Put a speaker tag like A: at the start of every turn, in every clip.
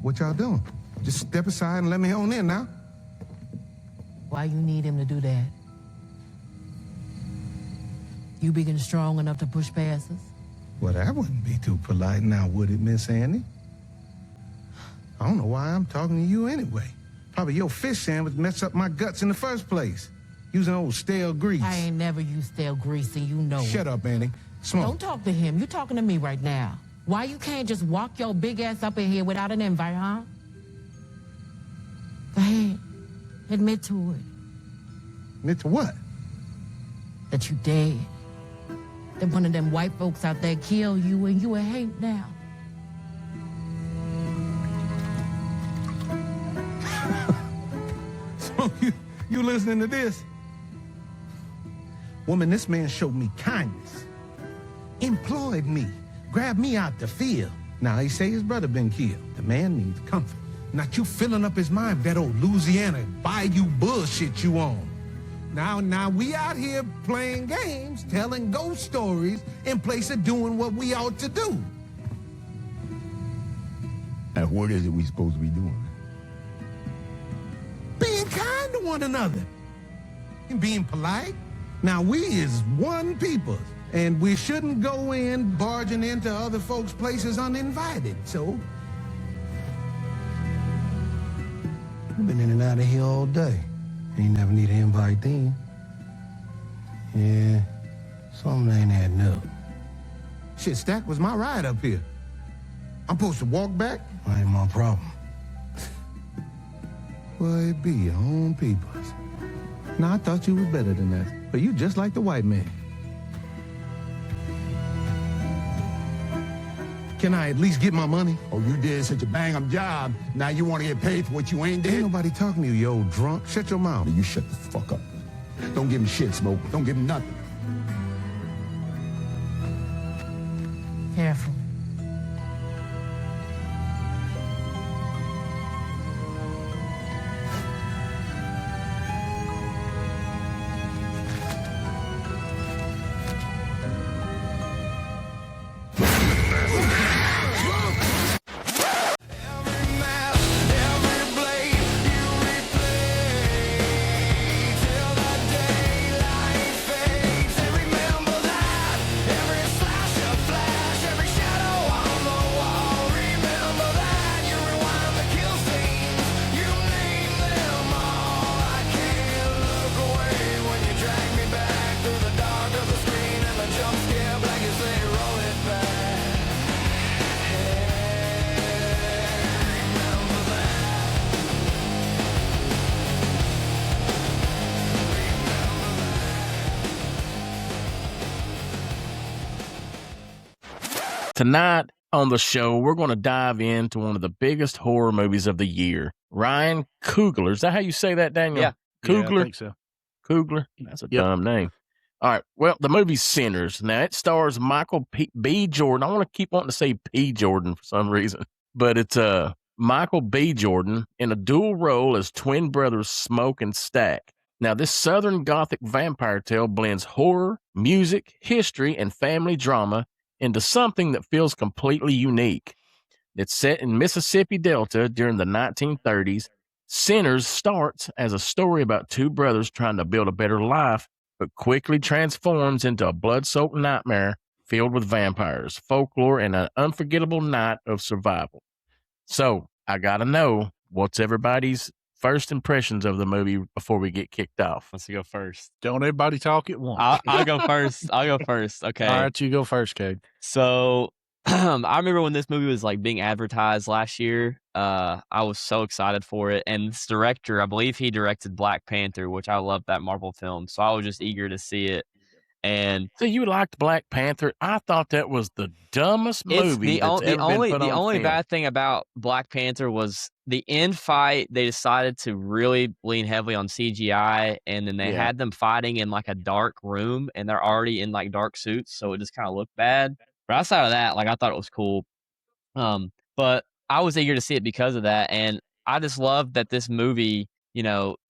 A: What y'all doing? Just step aside and let me on in now.
B: Why you need him to do that? You big and strong enough to push past us?
A: Well, that wouldn't be too polite now, would it, Miss Annie? I don't know why I'm talking to you anyway. Probably your fish sandwich messed up my guts in the first place. Using old stale grease.
B: I ain't never used stale grease, and you know it.
A: Shut up, Annie. Smoke.
B: Don't talk to him. You talking to me right now. Why you can't just walk your big ass up in here without an invite, huh? Go ahead. Admit to it.
A: Admit to what?
B: That you dead. That one of them white folks out there killed you and you a hate now.
A: So you listening to this? Woman, this man showed me kindness. Employed me. Grabbed me out the field. Now he say his brother been killed. The man needs comfort. Not you filling up his mind with that old Louisiana bayou bullshit you on. Now we out here playing games, telling ghost stories in place of doing what we ought to do.
C: And what is it we supposed to be doing?
A: Being kind to one another. And being polite. Now we is one people, and we shouldn't go in barging into other folks' places uninvited, so. I've been in and out of here all day. Ain't never need an invite then. Yeah, something ain't adding up. Shit, Stack was my ride up here. I'm supposed to walk back? That ain't my problem. Well, it be your own peoples. Now, I thought you was better than that, but you just like the white man. Can I at least get my money?
C: Oh, you did such a bang-up job. Now you want to get paid for what you ain't did?
A: Ain't nobody talking to you, you old drunk. Shut your mouth.
C: You shut the fuck up. Don't give him shit, Smoke. Don't give him nothing.
B: Careful.
D: Tonight on the show, we're going to dive into one of the biggest horror movies of the year. Ryan Coogler. Is that how you say that, Daniel?
E: Yeah.
D: Coogler?
E: Yeah, I think so.
D: Coogler? That's a dumb name. All right. Well, the movie's Sinners. Now, it stars Michael B. Jordan. I want to keep wanting to say P. Jordan for some reason. But it's Michael B. Jordan in a dual role as twin brothers Smoke and Stack. Now, this Southern Gothic vampire tale blends horror, music, history, and family drama into something that feels completely unique. It's set in Mississippi Delta during the 1930s. Sinners starts as a story about two brothers trying to build a better life, but quickly transforms into a blood-soaked nightmare filled with vampires, folklore, and an unforgettable night of survival. So, I gotta know, what's everybody's first impressions of the movie before we get kicked off?
E: Let's go first.
F: Don't everybody talk at once.
E: I'll go first. Okay.
F: All right, you go first, Cade.
E: So I remember when this movie was like being advertised last year. I was so excited for it. And this director, I believe he directed Black Panther, which I love that Marvel film. So I was just eager to see it. And
D: so you liked Black Panther? I thought that was the dumbest movie.
E: The only bad thing about Black Panther was the end fight. They decided to really lean heavily on CGI, and then they had them fighting in like a dark room, and they're already in like dark suits, so it just kind of looked bad. But outside of that, like I thought it was cool. But I was eager to see it because of that, and I just love that this movie,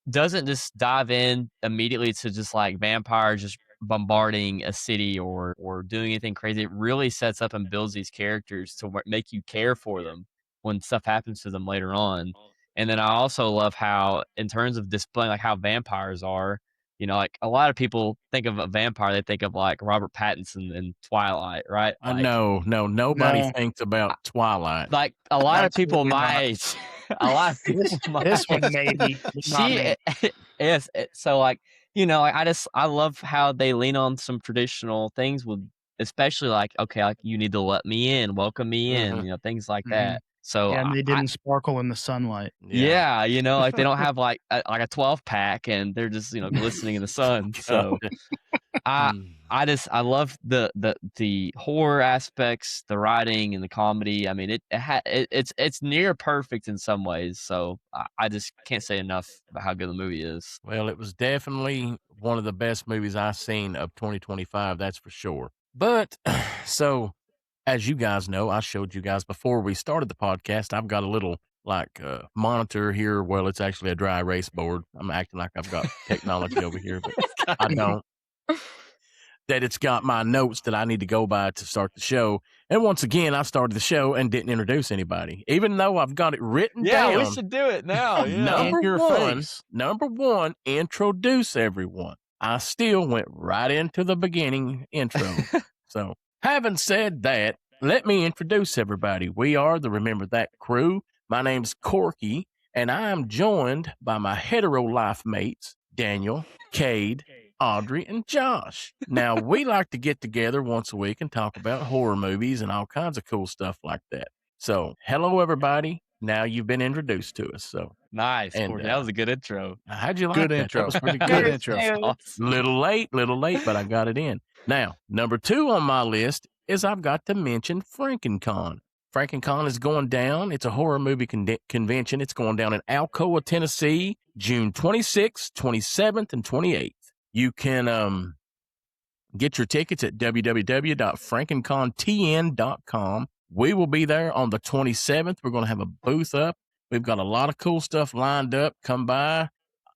E: doesn't just dive in immediately to just like vampires just bombarding a city or doing anything crazy. It really sets up and builds these characters to make you care for them. when stuff happens to them later on. And then I also love how, in terms of displaying like how vampires are, like a lot of people think of a vampire, they think of like Robert Pattinson in Twilight, right? Like,
D: nobody
G: No.
D: thinks about Twilight.
E: like a lot of people
G: Absolutely
E: my
G: not.
E: age, a lot of people my
G: This one
E: age,
G: maybe, but not me.
E: yes. So like, like I love how they lean on some traditional things with, especially like, okay, like you need to let me in, welcome me in, things like that. So
G: Yeah, and they didn't sparkle in the sunlight.
E: yeah, like they don't have like a 12 pack and they're just glistening in the sun. So I love the horror aspects, the writing and the comedy. I mean, it's near perfect in some ways. So I just can't say enough about how good the movie is.
D: Well, it was definitely one of the best movies I've seen of 2025. That's for sure. But so, as you guys know, I showed you guys before we started the podcast, I've got a little monitor here. Well, it's actually a dry erase board. I'm acting like I've got technology over here, but I don't. That it's got my notes that I need to go by to start the show. And once again, I started the show and didn't introduce anybody, even though I've got it written down.
E: Yeah, we should do it now. Yeah.
D: Number one, introduce everyone. I still went right into the beginning intro. So, having said that, let me introduce everybody. We are the Remember That crew. My name's Corky, and I am joined by my hetero life mates, Daniel, Cade, Audrey, and Josh. Now, we like to get together once a week and talk about horror movies and all kinds of cool stuff like that. So, hello, everybody. Now you've been introduced to us. So
E: nice. And, that was a good intro.
D: How'd you like
F: good
D: that?
F: Intro.
D: That was pretty good.
F: Good intro.
E: Awesome.
D: Little late, but I got it in. Now, number 2 on my list is I've got to mention FrankenCon. FrankenCon is going down. It's a horror movie convention. It's going down in Alcoa, Tennessee, June 26th, 27th, and 28th. You can get your tickets at www.frankencontn.com. We will be there on the 27th. We're going to have a booth up. We've got a lot of cool stuff lined up. Come by.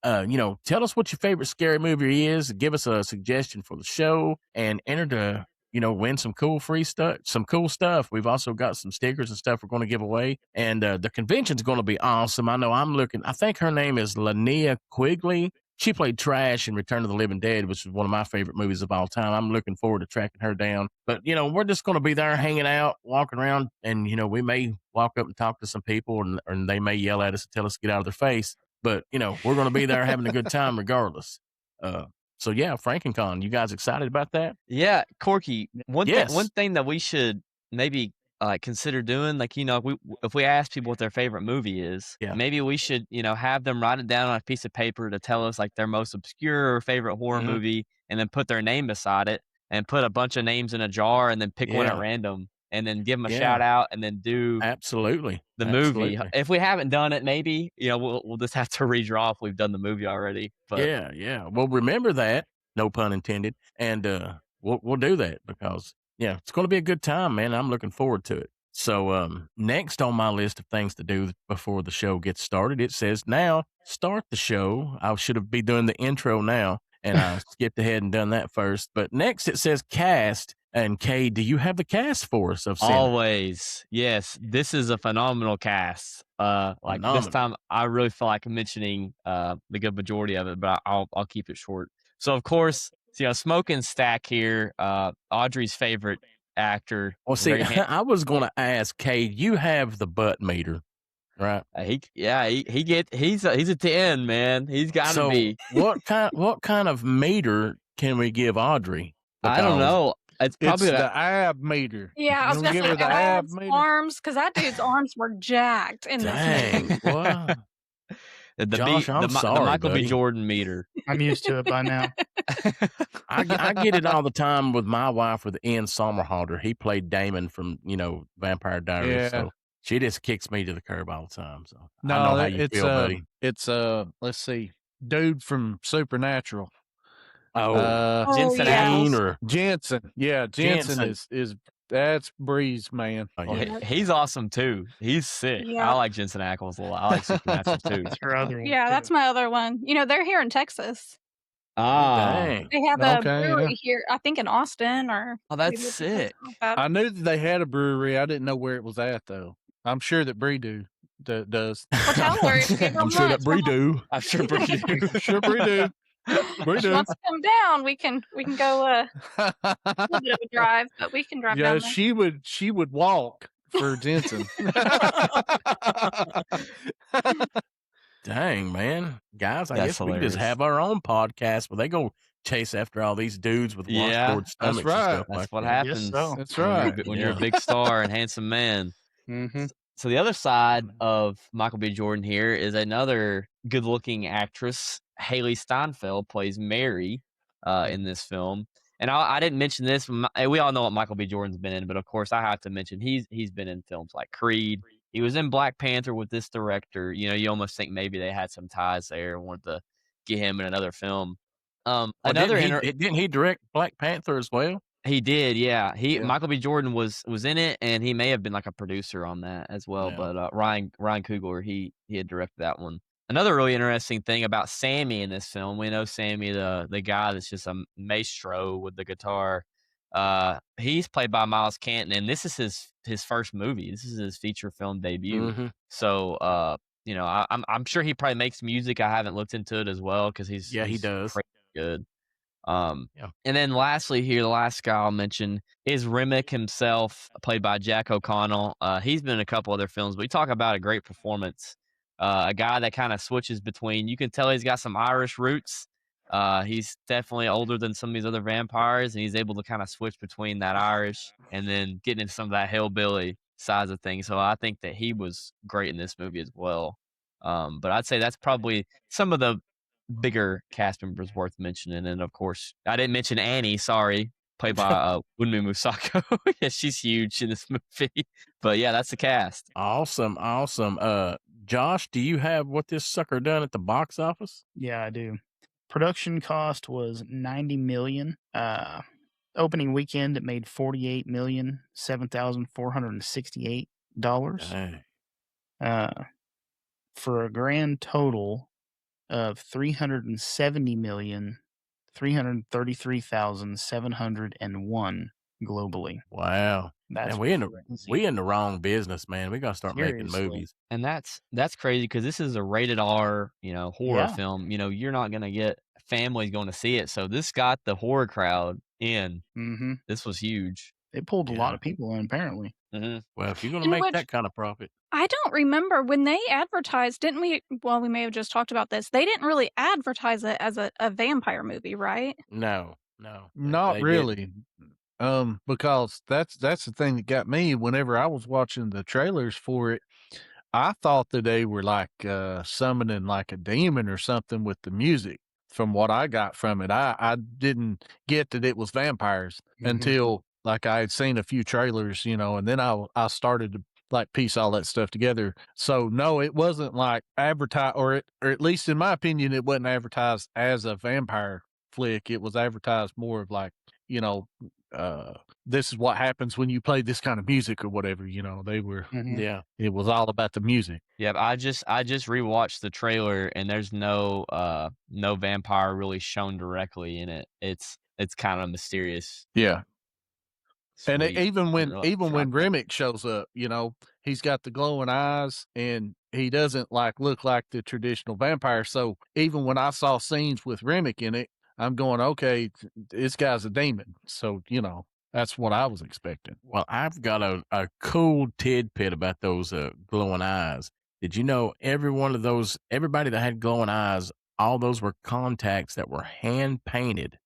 D: Tell us what your favorite scary movie is. Give us a suggestion for the show and enter to, win some cool free stuff, some cool stuff. We've also got some stickers and stuff we're going to give away. And the convention's going to be awesome. I know I think her name is Linnea Quigley. She played Trash in Return of the Living Dead, which is one of my favorite movies of all time. I'm looking forward to tracking her down. But, we're just going to be there hanging out, walking around, and, we may walk up and talk to some people, and they may yell at us and tell us to get out of their face. But, we're going to be there having a good time regardless. So, yeah, FrankenCon, you guys excited about that?
E: Yeah, Corky, one thing that we should maybe consider doing, like, if we ask people what their favorite movie is, maybe we should, have them write it down on a piece of paper to tell us like their most obscure or favorite horror movie, and then put their name beside it and put a bunch of names in a jar and then pick one at random and then give them a shout out and then do
D: the
E: movie. If we haven't done it, maybe, we'll just have to redraw if we've done the movie already. But
D: yeah. Well, remember that, no pun intended. And we'll do that because it's going to be a good time, man. I'm looking forward to it. So next on my list of things to do before the show gets started, it says now start the show. I should be doing the intro now, and I skipped ahead and done that first. But next it says cast. And Kay, do you have the cast for us of Sinner?
E: Always. Yes. This is a phenomenal cast. This time I really feel like mentioning the good majority of it, but I'll keep it short. So of course, Smoking Stack here, Audrey's favorite actor.
D: Well, see, I was going to ask Kay, you have the butt meter, right?
E: He's a 10, man. He's got to be.
D: what kind of meter can we give Audrey?
E: I don't know. It's probably
F: the ab meter.
H: Yeah, I was going to say abs, arms, because that dude's arms were jacked in this movie.
D: Wow. Josh, I'm sorry,
E: the Michael
D: buddy.
E: B. Jordan meter.
G: I'm used to it by now.
D: I get it all the time with my wife with Ian Somerhalder. He played Damon from, Vampire Diaries.
F: Yeah.
D: So she just kicks me to the curb all the time. So
F: no,
D: I know how you feel, buddy.
F: It's let's see, dude from Supernatural.
E: Jensen Ackles.
F: Jensen. Yeah, Jensen is that's Breeze, man.
E: He's awesome too. He's sick.
H: Yeah.
E: I like Jensen Ackles a lot. I like Supernatural too.
G: That's her other one.
H: Yeah, that's my other one. They're here in Texas.
D: Dang.
H: They have a brewery here, I think in Austin or.
E: Oh, that's sick.
F: I knew that they had a brewery. I didn't know where it was at though. I'm sure that Bree does.
H: Well, tell her if she ever
D: I'm sure that
H: wants,
D: Bree do.
E: I'm sure Bree do.
F: I'm sure Bree do. Bree
H: if she
F: do.
H: wants to come down, we can go a little bit of a drive, but we can drive
F: Yeah,
H: down there.
F: she would walk for Jensen.
D: Dang, man. Guys, I
E: That's
D: guess we could just
E: hilarious.
D: have our own podcast where they go chase after all these dudes with washboard stomachs
F: right.
D: and stuff
E: That's
D: like
E: what
D: that.
E: happens.
G: so.
F: That's
E: when
F: right.
E: you're a big star and handsome man.
F: Mm-hmm.
E: So the other side of Michael B. Jordan here is another good-looking actress. Haley Steinfeld plays Mary in this film. And I didn't mention this. We all know what Michael B. Jordan's been in, but of course I have to mention he's been in films like Creed. He was in Black Panther with this director. You know, you almost think maybe they had some ties there and wanted to get him in another film.
D: Well, didn't he direct Black Panther as well?
E: He did, yeah. Michael B. Jordan was in it, and he may have been like a producer on that as well.
D: Yeah.
E: But Ryan Coogler, he had directed that one. Another really interesting thing about Sammy in this film, we know Sammy, the guy that's just a maestro with the guitar. He's played by Miles Canton, and this is his first movie. This is his feature film debut.
D: Mm-hmm.
E: So, you know, I'm sure he probably makes music. I haven't looked into it as well because he does pretty good. And then lastly here, the last guy I'll mention is Remick himself, played by Jack O'Connell. He's been in a couple other films, but we talk about a great performance. A guy that kind of switches between, you can tell he's got some Irish roots. He's definitely older than some of these other vampires, and he's able to kind of switch between that Irish and then getting into some of that hillbilly sides of things. So I think that he was great in this movie as well. But I'd say that's probably some of the bigger cast members worth mentioning. And of course, I didn't mention Annie, sorry, played by Wunmi Musako. Yeah, she's huge in this movie. But yeah, that's the cast.
D: Awesome. Josh, do you have what this sucker done at the box office?
G: Yeah, I do. Production cost was $90 million. Opening weekend, it made $48,007,468.
D: Dang.
G: For a grand total of $370,333,701 globally.
D: Wow.
G: That's
D: we in the wrong business, man. We gotta start making movies.
E: And that's crazy because this is a rated R, horror film. You're not gonna get families going to see it. So this got the horror crowd in.
G: Mm-hmm.
E: This was huge.
G: It pulled a lot of people in, apparently.
E: Mm-hmm.
D: Well, if you're gonna make that kind of profit.
H: I don't remember when they advertised, didn't we? Well, we may have just talked about this. They didn't really advertise it as a vampire movie, right?
D: No.
F: Not really. Because that's the thing that got me whenever I was watching the trailers for it. I thought that they were like summoning like a demon or something with the music. From what I got from it, I didn't get that it was vampires until like I had seen a few trailers, and then I started to like piece all that stuff together. So no, it wasn't like advertised, or at least in my opinion, it wasn't advertised as a vampire flick. It was advertised more of like, this is what happens when you play this kind of music or whatever. They were, it was all about the music.
E: Yeah, I just rewatched the trailer, and there's no vampire really shown directly in it. It's kind of mysterious.
F: Yeah.
E: Sweet.
F: And even when Remick shows up, he's got the glowing eyes, and he doesn't look like the traditional vampire. So even when I saw scenes with Remick in it, I'm going, okay, this guy's a demon. So, that's what I was expecting.
D: Well, I've got a cool tidbit about those glowing eyes. Did you know everybody that had glowing eyes, all those were contacts that were hand painted.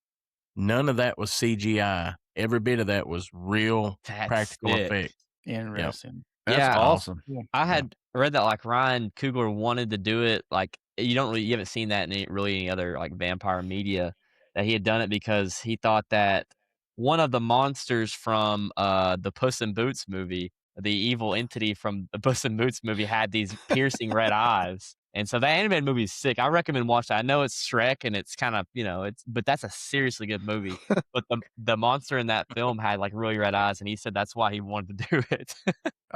D: None of that was CGI. Every bit of that was real practical effects.
G: Interesting.
F: Yep. That's awesome.
E: Yeah. I had read that like Ryan Coogler wanted to do it. Like you haven't seen that in any other like vampire media, that he had done it because he thought that one of the monsters from the Puss in Boots movie, the evil entity from the Puss in Boots movie, had these piercing red eyes. And so the animated movie is sick. I recommend watching that. I know it's Shrek and it's kind of, but that's a seriously good movie. But the monster in that film had like really red eyes, and he said that's why he wanted to do it.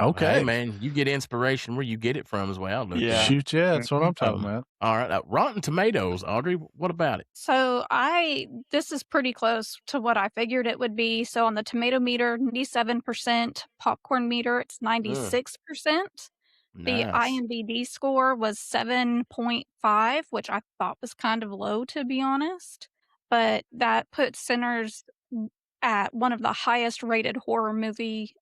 F: Okay.
D: Hey, man, you get inspiration where you get it from is the way I look at it.
E: Yeah.
F: Shoot, yeah, that's what I'm talking about.
D: All right. Rotten Tomatoes, Audrey, what about it?
H: So this is pretty close to what I figured it would be. So on the tomato meter, 97%, popcorn meter, it's 96%. The
D: Nice.
H: IMDb score was 7.5, which I thought was kind of low, to be honest. But that puts Sinners at one of the highest rated horror movie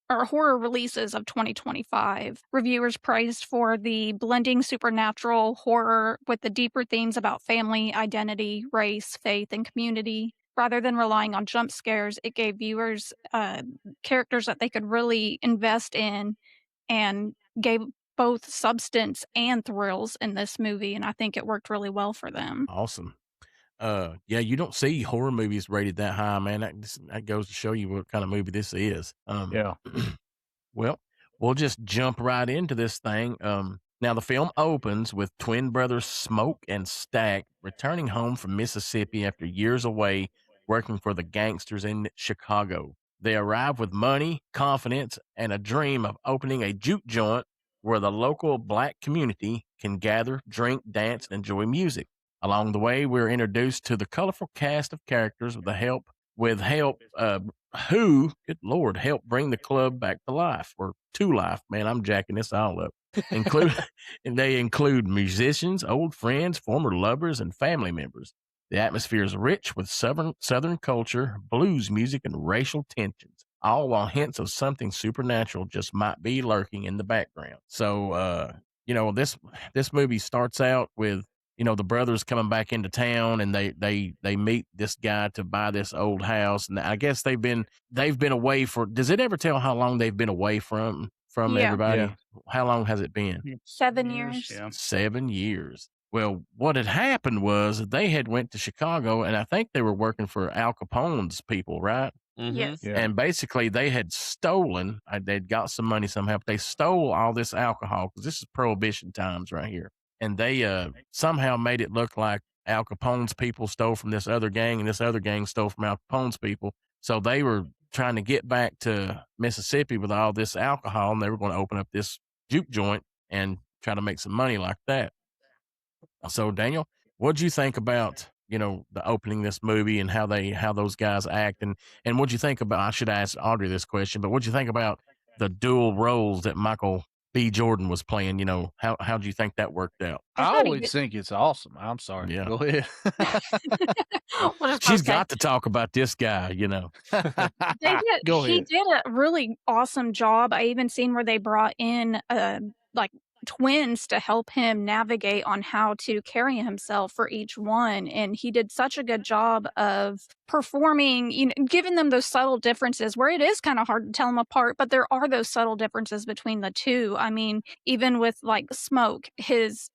H: or horror releases of 2025. Reviewers praised for the blending supernatural horror with the deeper themes about family, identity, race, faith, and community. Rather than relying on jump scares, it gave viewers characters that they could really invest in and gave both substance and thrills in this movie, and I think it worked really well for them.
D: Awesome. Yeah, you don't see horror movies rated that high, man. That goes to show you what kind of movie this is.
F: Yeah.
D: Well, we'll just jump right into this thing. Now the film opens with twin brothers Smoke and Stack returning home from Mississippi after years away working for the gangsters in Chicago. They arrive with money, confidence, and a dream of opening a juke joint where the local black community can gather, drink, dance, and enjoy music. Along the way, we're introduced to the colorful cast of characters who, good Lord, help bring the club back to life or to life. Man, I'm jacking this all up. They include musicians, old friends, former lovers, and family members. The atmosphere is rich with Southern culture, blues music, and racial tensions, all while hints of something supernatural just might be lurking in the background. So, this movie starts out with the brothers coming back into town, and they meet this guy to buy this old house, and I guess they've been away for. Does it ever tell how long they've been away from
H: Yeah.
D: everybody?
F: Yeah.
D: How long has it been?
H: 7 years.
G: Yeah.
D: 7 years. Well, what had happened was they had went to Chicago, and I think they were working for Al Capone's people, right?
H: Yes.
F: Yeah.
D: And basically, they had stolen. They'd got some money somehow, but they stole all this alcohol because this is Prohibition times right here. And they somehow made it look like Al Capone's people stole from this other gang, and this other gang stole from Al Capone's people. So they were trying to get back to Mississippi with all this alcohol, and they were going to open up this juke joint and try to make some money like that. So, Daniel, what'd you think about the opening of this movie and how those guys act, and what'd you think about? I should ask Audrey this question, but what'd you think about the dual roles that Michael B. Jordan was playing? How'd you think that worked out?
F: I always think it's awesome. I'm sorry.
D: Yeah.
F: Go ahead.
D: She's got to talk about this guy.
F: Go
H: He
F: ahead.
H: did a really awesome job. I even seen where they brought in like twins to help him navigate on how to carry himself for each one, and he did such a good job of performing, giving them those subtle differences where it is kind of hard to tell them apart, but there are those subtle differences between the two. I mean, even with like Smoke, his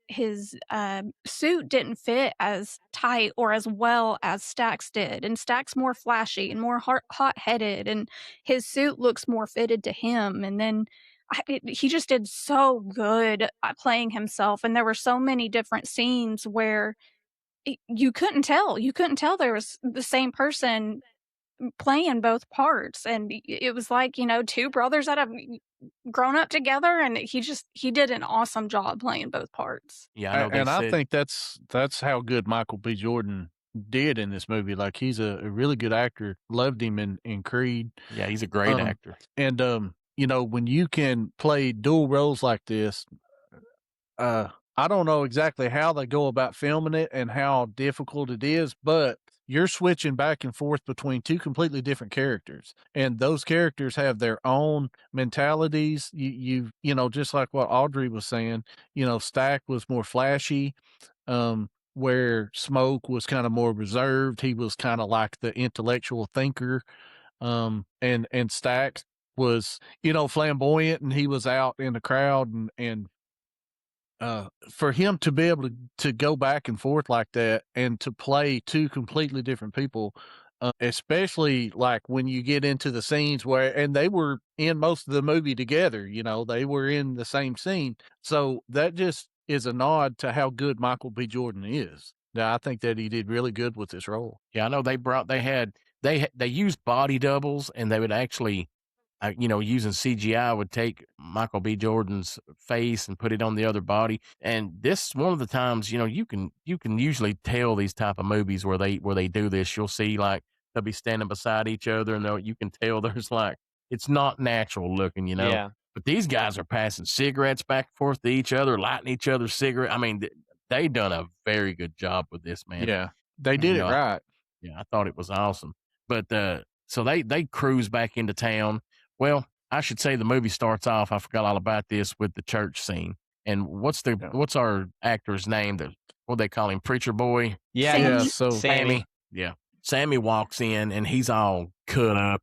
H: suit didn't fit as tight or as well as Stack's did, and Stack's more flashy and more hot-headed, and his suit looks more fitted to him. And then he just did so good at playing himself, and there were so many different scenes where you couldn't tell there was the same person playing both parts, and it was like two brothers that have grown up together, and he did an awesome job playing both parts.
D: Yeah, I know.
F: I think that's how good Michael B. Jordan did in this movie. Like, he's a really good actor. Loved him in Creed.
D: Yeah, he's a great actor.
F: And when you can play dual roles like this, I don't know exactly how they go about filming it and how difficult it is, but you're switching back and forth between two completely different characters, and those characters have their own mentalities. You just like what Audrey was saying, Stack was more flashy, where Smoke was kind of more reserved. He was kind of like the intellectual thinker, and Stack was, flamboyant, and he was out in the crowd, and for him to be able to go back and forth like that and to play two completely different people, especially like when you get into the scenes and they were in most of the movie together, they were in the same scene. So that just is a nod to how good Michael B. Jordan is. Now, I think that he did really good with this role.
D: Yeah, I know they used body doubles, and they would actually, using CGI would take Michael B. Jordan's face and put it on the other body. And this is one of the times, you can usually tell these type of movies where they do this. You'll see like they'll be standing beside each other, and you can tell there's like it's not natural looking,
E: Yeah.
D: But these guys are passing cigarettes back and forth to each other, lighting each other's cigarette. I mean, they done a very good job with this, man.
F: Yeah, they did it right.
D: Yeah, I thought it was awesome. But so they cruise back into town. Well, I should say the movie starts off. I forgot all about this with the church scene. And what's our actor's name? What they call him, Preacher Boy?
E: Yeah,
H: Sammy.
F: Yeah, so
E: Sammy.
D: Yeah, Sammy walks in and he's all cut up,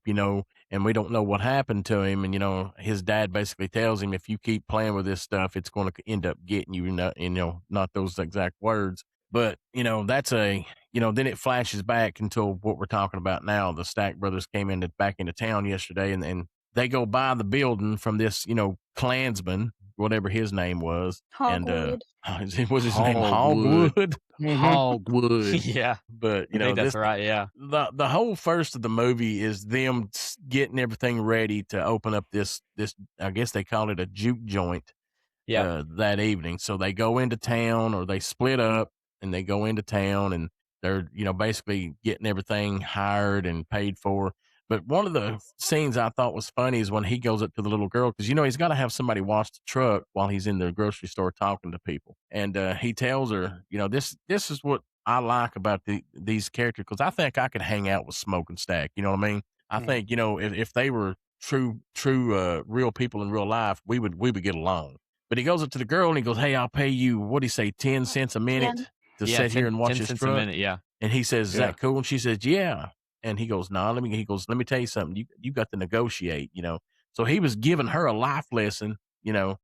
D: and we don't know what happened to him. And his dad basically tells him, if you keep playing with this stuff, it's going to end up getting you. Not those exact words, but that's then it flashes back into what we're talking about now. The Stack brothers came back into town yesterday, and they go by the building from this Klansman, whatever his name was.
H: Hogwood.
D: And was his name Hogwood?
F: Hogwood.
E: Yeah.
D: But
E: I think that's right. Yeah.
D: The whole first of the movie is them getting everything ready to open up this I guess they call it a juke joint.
E: Yeah.
D: That evening. So they go into town, or they split up and they go into town, and they're basically getting everything hired and paid for. But one of the scenes I thought was funny is when he goes up to the little girl, because he's got to have somebody watch the truck while he's in the grocery store talking to people, and he tells her, this is what I like about these characters, because I think I could hang out with Smoke and Stack. You know what I mean? I think if they were true real people in real life, we would get along. But he goes up to the girl and he goes, "Hey, I'll pay you, what do you say, 10 cents a minute to sit here and watch
E: 10
D: this
E: cents
D: truck?"
E: a minute, yeah.
D: And he says, "Is that cool?" And she says, "Yeah." And he goes, "Nah, let me tell you something. You got to negotiate, So he was giving her a life lesson,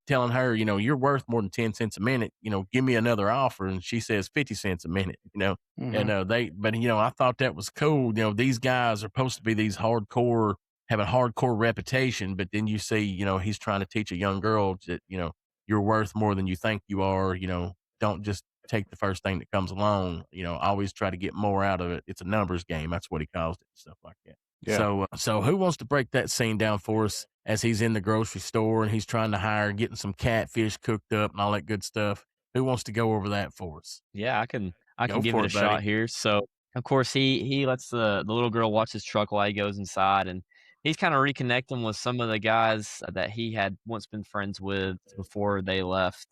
D: telling her, you're worth more than 10 cents a minute, give me another offer. And she says 50 cents a minute,
G: Mhm.
D: And I thought that was cool. These guys are supposed to be these have a hardcore reputation, but then you see, he's trying to teach a young girl that, you're worth more than you think you are. Don't just take the first thing that comes along. Always try to get more out of it. It's a numbers game. That's what he calls it, stuff like that.
F: Yeah.
D: So who wants to break that scene down for us as he's in the grocery store and he's trying to getting some catfish cooked up and all that good stuff? Who wants to go over that for us?
E: Yeah, I can
D: Go
E: give
D: for
E: it a
D: it,
E: shot
D: buddy.
E: here. So, of course, he lets the little girl watch his truck while he goes inside, and he's kind of reconnecting with some of the guys that he had once been friends with before they left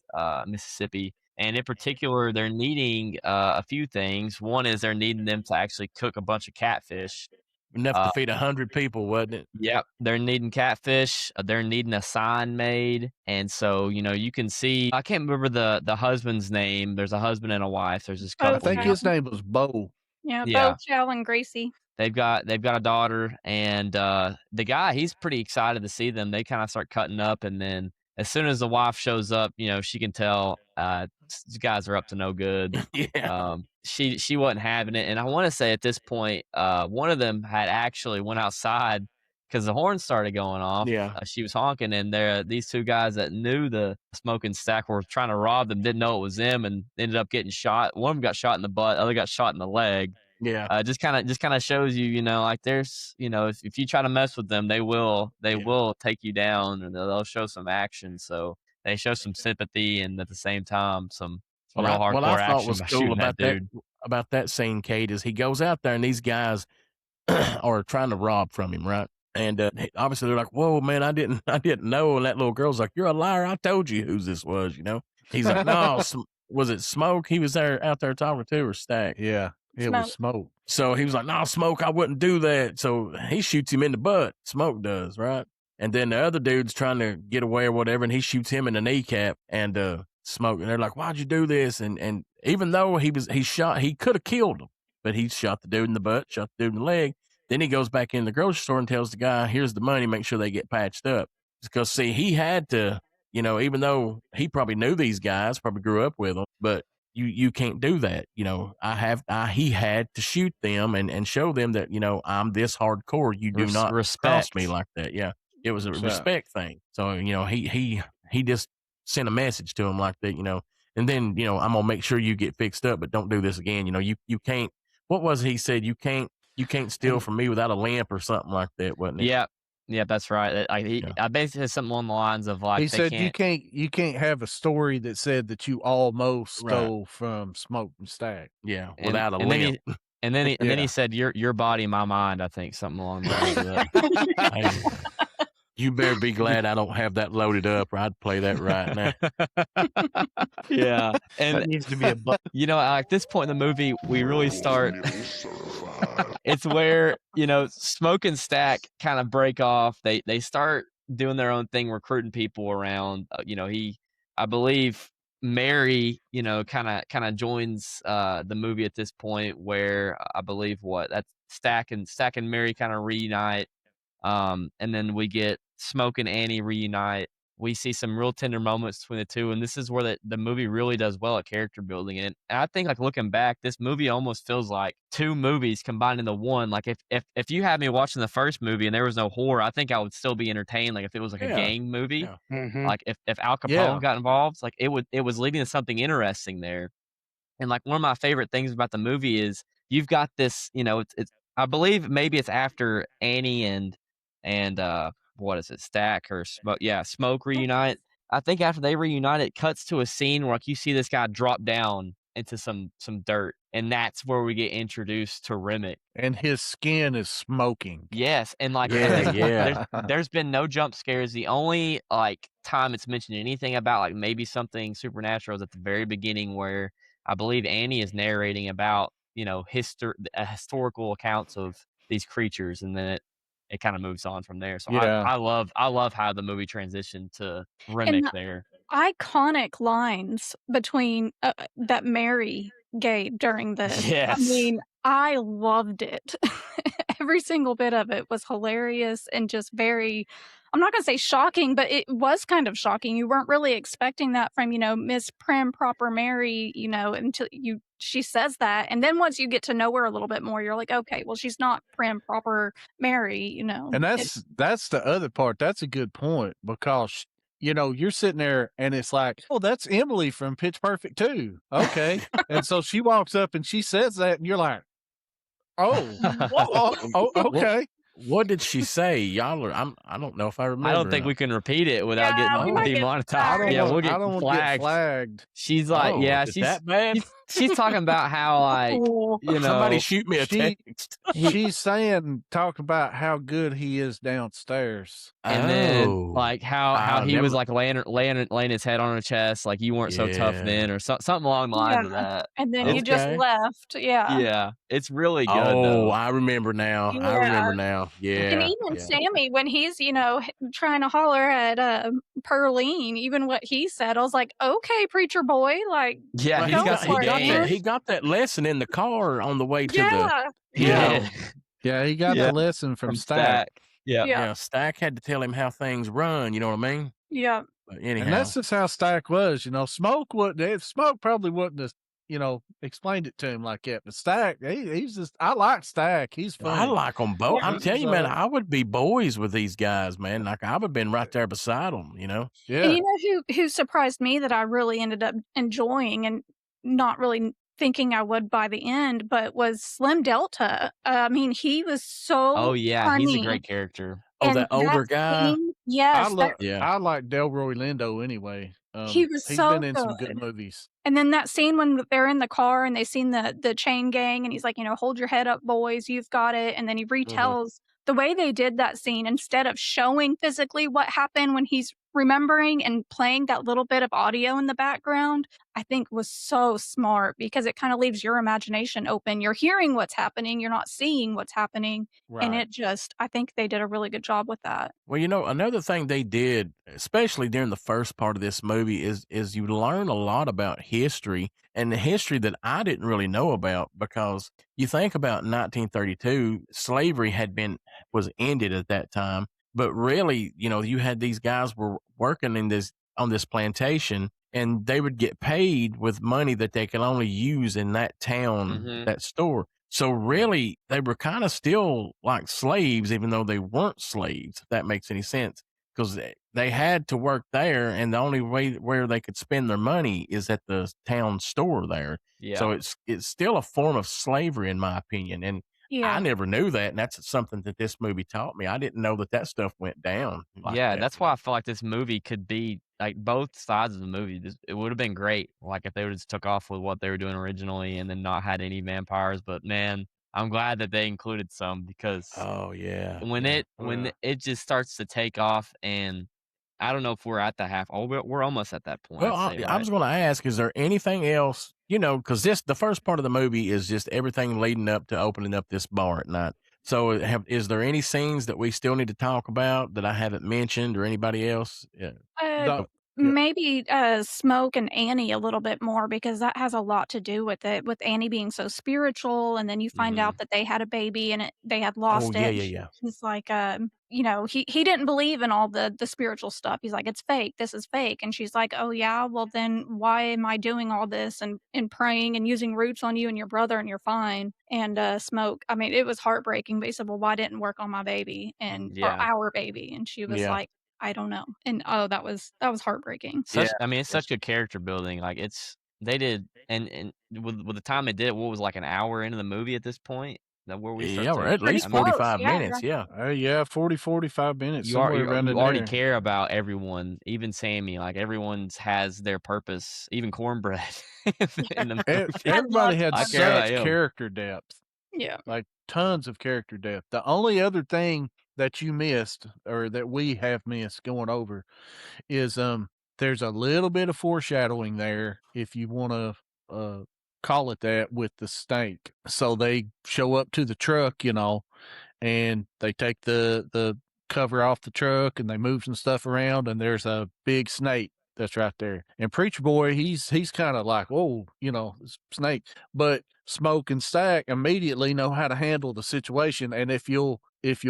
E: Mississippi. And in particular, they're needing a few things. One is they're needing them to actually cook a bunch of catfish.
D: Enough to feed 100 people, wasn't it?
E: Yep, they're needing catfish. They're needing a sign made, and so you can see. I can't remember the husband's name. There's a husband and a wife. There's this
H: Oh,
E: couple.
F: I think his name was Bo.
H: Yeah,
E: Yeah.
H: Bo, Chow, and Gracie.
E: They've got a daughter, and the guy, he's pretty excited to see them. They kind of start cutting up, and then as soon as the wife shows up, she can tell these guys are up to no good.
D: Yeah.
E: She wasn't having it, and I want to say at this point, one of them had actually went outside because the horn started going off.
D: Yeah.
E: She was honking, and these two guys that knew the smoking stack were trying to rob them, didn't know it was them, and ended up getting shot. One of them got shot in the butt, the other got shot in the leg.
D: Yeah.
E: Just kind of shows you, like there's, if you try to mess with them, they will take you down, and they'll show some action. So they show some sympathy, and at the same time, some real hardcore
D: what I thought
E: action
D: was
E: by
D: cool
E: shooting
D: about
E: that dude.
D: about that scene, Kate, is he goes out there and these guys are trying to rob from him, right? And obviously they're like, "Whoa, man, I didn't know." And that little girl's like, "You're a liar. I told you whose this was." He's like, "No, was it Smoke? He was out there talking to, or Stack?"
F: Yeah, it was Smoke.
D: So he was like, "No, Smoke, I wouldn't do that." So he shoots him in the butt. Smoke does, right? And then the other dude's trying to get away or whatever, and he shoots him in the kneecap. And Smoke, and they're like, "Why'd you do this?" And even though he shot, he could have killed him, but he shot the dude in the butt, shot the dude in the leg. Then he goes back in the grocery store and tells the guy, "Here's the money. Make sure they get patched up." Because see, he had to, even though he probably knew these guys, probably grew up with them, but you can't do that. He had to shoot them and show them that, I'm this hardcore. You do not cross me like that. Yeah. It was a respect thing. So, he just sent a message to him like that, And then, I'm going to make sure you get fixed up, but don't do this again. You can't, what was he said? You can't steal from me without a limp or something like that, wasn't it?
E: Yeah. Yeah, that's right. I basically said something along the lines of like,
F: he said you can't have a story that said that you almost stole from Smoke and Stack.
D: Yeah, without a limp.
E: And then he said, "Your body, my mind." I think something along the lines of that.
D: Hey, you better be glad I don't have that loaded up, or I'd play that right now.
E: Yeah, and
G: That needs to be a
E: at this point in the movie, we really start. It's where Smoke and Stack kind of break off. They start doing their own thing, recruiting people around. I believe Mary, kind of joins the movie at this point, where I believe that's Stack and Mary kind of reunite, and then we get Smoke and Annie reunite. We see some real tender moments between the two, and this is where the movie really does well at character building. And I think, like, looking back, this movie almost feels like two movies combined into one. Like, if you had me watching the first movie and there was no horror, I think I would still be entertained. Like, if it was like a gang movie, like if Al Capone got involved, like it was leading to something interesting there. And like one of my favorite things about the movie is you've got this, it's I believe maybe it's after Annie and what is it, Stack or Smoke? Yeah, Smoke reunite. I think after they reunite, it cuts to a scene where like you see this guy drop down into some dirt, and that's where we get introduced to Remick.
F: And his skin is smoking.
E: Yes, and like there's been no jump scares. The only like time it's mentioned anything about like maybe something supernatural is at the very beginning, where I believe Annie is narrating about historical accounts of these creatures, and then it kind of moves on from there. So I love how the movie transitioned to Remick there.
H: Iconic lines between that Mary gave during this.
E: Yes.
H: I mean, I loved it. Every single bit of it was hilarious and just very, I'm not going to say shocking, but it was kind of shocking. You weren't really expecting that from, Miss Prim Proper Mary, until she says that. And then once you get to know her a little bit more, you're like, okay, well, she's not Prim Proper Mary,
F: And that's the other part. That's a good point, because you're sitting there and it's like, oh, that's Emily from Pitch Perfect 2. Okay. And so she walks up and she says that, and you're like, oh, okay.
D: What did she say? Y'all are, I don't know if I remember.
E: I don't think we can repeat it without getting demonetized. We'll get flagged. She's like,
D: is that bad?
E: She's talking about how, like,
D: somebody shoot me a text.
F: She's talking about how good he is downstairs,
E: and then like how he was like laying his head on her chest, like you weren't so tough then, or something along the lines of that.
H: And then you just left.
E: Yeah, it's really good.
D: Oh, I remember now.
H: Yeah.
D: I remember now. Yeah.
H: And even Sammy, when he's trying to holler at Pearline, even what he said, I was like, okay, preacher boy, like,
E: yeah,
D: he got that lesson in the car on the way to the.
F: Yeah, he got the lesson from Stack.
D: Yeah, Stack had to tell him how things run. You know what I mean?
H: Yeah.
D: But anyhow,
F: and that's just how Stack was. Smoke wouldn't. Smoke probably wouldn't have, explained it to him like that. But Stack, he's just. I like Stack. He's fun.
D: I like them both. I'm telling you, man, I would be boys with these guys, man. Like I would have been right there beside them.
F: Yeah.
H: And who surprised me that I really ended up enjoying and not really thinking I would by the end, but was Slim Delta. I mean, he was so funny.
E: He's a great character.
D: Oh, that older guy.
H: Yes.
F: I like Delroy Lindo anyway.
H: He's
F: been in some good movies.
H: And then that scene when they're in the car and they seen the chain gang, and he's like, hold your head up, boys, you've got it. And then he retells the way they did that scene, instead of showing physically what happened when he's remembering and playing that little bit of audio in the background, I think was so smart, because it kind of leaves your imagination open. You're hearing what's happening, you're not seeing what's happening. Right. And I think they did a really good job with that.
D: Well, another thing they did, especially during the first part of this movie, is you learn a lot about history, and the history that I didn't really know about, because you think about 1932, slavery was ended at that time. But really, you had these guys were working on this plantation, and they would get paid with money that they could only use in that town, that store. So really, they were kind of still like slaves, even though they weren't slaves, if that makes any sense. Because they had to work there, and the only way where they could spend their money is at the town store there. So
E: Yeah.
D: it's still a form of slavery, in my opinion, and I
H: Yeah.
D: never knew that, and that's something that this movie taught me. I didn't know that stuff went down like
E: Yeah,
D: that.
E: that's why I feel like this movie could be like both sides of the movie. It would have been great, like if they would just took off with what they were doing originally and then not had any vampires. But man, I'm glad that they included some because
D: Oh yeah,
E: when
D: yeah.
E: it just starts to take off, and I don't know if we're at the half. Oh, we're almost at that point.
D: Well,
E: I'd say,
D: I
E: right?
D: was going to ask, is there anything else, because the first part of the movie is just everything leading up to opening up this bar at night. So, is there any scenes that we still need to talk about that I haven't mentioned or anybody else? Yeah.
H: Uh,
F: The,
D: Yeah.
H: maybe, Smoke and Annie a little bit more because that has a lot to do with it, with Annie being so spiritual, and then you find
E: Mhm.
H: out that they had a baby and they had
D: Oh,
H: lost
D: yeah,
H: it,
D: yeah,
H: and
D: yeah.
H: he's like, he didn't believe in all the spiritual stuff. He's like, "It's fake. This is fake." And she's like, "Oh, yeah? Well, then why am I doing all this and praying and using roots on you and your brother, and you're fine?" And, Smoke, I mean, it was heartbreaking, but he said, "Well, why didn't work on my baby or
E: Yeah.
H: our baby?" And she was
D: Yeah.
H: like, I don't know. And, oh, that was heartbreaking.
D: Yeah.
E: I mean, it's
D: Yeah.
E: such good character building. Like they did, and with the time they did it, what was like an hour into the movie at this point? That where we start
D: Yeah, or
E: to,
D: at
H: Pretty
D: least
E: I mean,
H: close,
D: 45
H: yeah.
D: minutes. Yeah.
F: yeah, 45 minutes, somewhere around in
E: you already
F: there.
E: care about everyone, even Sammy. Like everyone's has their purpose, even Cornbread in the movie.
H: I
F: Everybody
H: loved
F: had
E: I care about
F: such
E: him.
F: character depth,
H: Yeah.
F: like tons of character depth. The only other thing that you missed or that we have missed going over is there's a little bit of foreshadowing there, if you want to call it that, with the snake. So they show up to the truck, and they take the cover off the truck and they move some stuff around, and there's a big snake that's right there. And Preacher Boy, he's kind of like, oh, snake. But Smoke and Stack immediately know how to handle the situation. And if you'll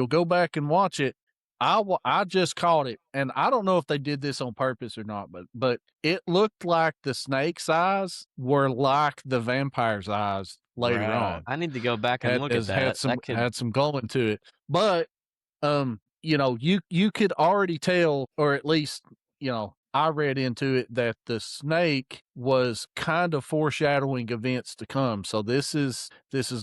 F: go back and watch it, I just caught it, and I don't know if they did this on purpose or not, but it looked like the snake's eyes were like the vampire's eyes later
D: Right.
F: on.
E: I need to go back and look at
F: Had
E: that.
F: some
E: That could,
F: had some glowing to it, but you could already tell, or at least I read into it that the snake was kind of foreshadowing events to come. So this is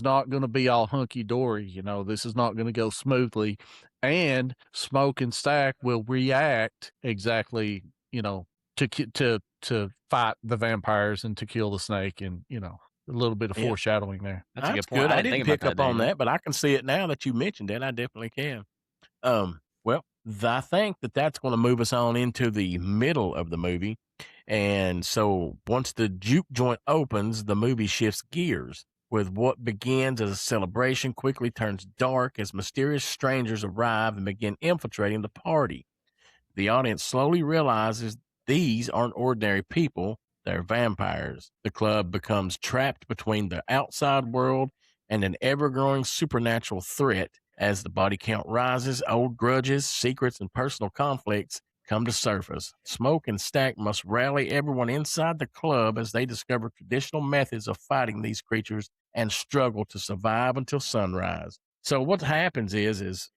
F: not going to be all hunky dory. This is not going to go smoothly, and Smoke and Stack will react exactly, to fight the vampires and to kill the snake, and a little bit of
D: Yeah.
F: foreshadowing there.
E: that's a
D: That's
E: good point.
D: good.
E: I
D: I
E: didn't
D: didn't
E: think about
D: pick
E: that,
D: up on
E: Daniel.
D: that, but I can see it now that you mentioned it. I definitely can. Well, I think that that's going to move us on into the middle of the movie. And so once the juke joint opens, the movie shifts gears. With what begins as a celebration quickly turns dark as mysterious strangers arrive and begin infiltrating the party. The audience slowly realizes these aren't ordinary people, they're vampires. The club becomes trapped between the outside world and an ever growing supernatural threat. As the body count rises, old grudges, secrets, and personal conflicts come to surface. Smoke and Stack must rally everyone inside the club as they discover traditional methods of fighting these creatures and struggle to survive until sunrise. So what happens is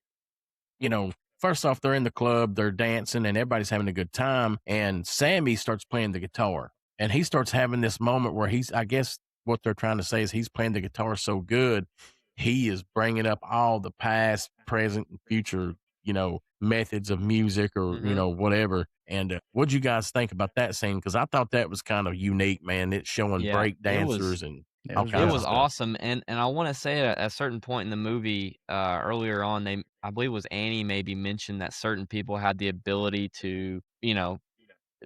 D: you know, first off, they're in the club, they're dancing, and everybody's having a good time. And Sammy starts playing the guitar, and he starts having this moment where I guess what they're trying to say is he's playing the guitar so good, he is bringing up all the past, present, and future, methods of music or,
E: Mhm.
D: whatever. And what'd you guys think about that scene? Because I thought that was kind of unique, man. It's showing
E: Yeah,
D: break dancers and
F: It
D: all
F: was
E: it
D: kinds
F: really
D: of
E: was
D: stuff.
E: awesome, and I want to say at a certain point in the movie, earlier on, I believe it was Annie maybe mentioned that certain people had the ability to,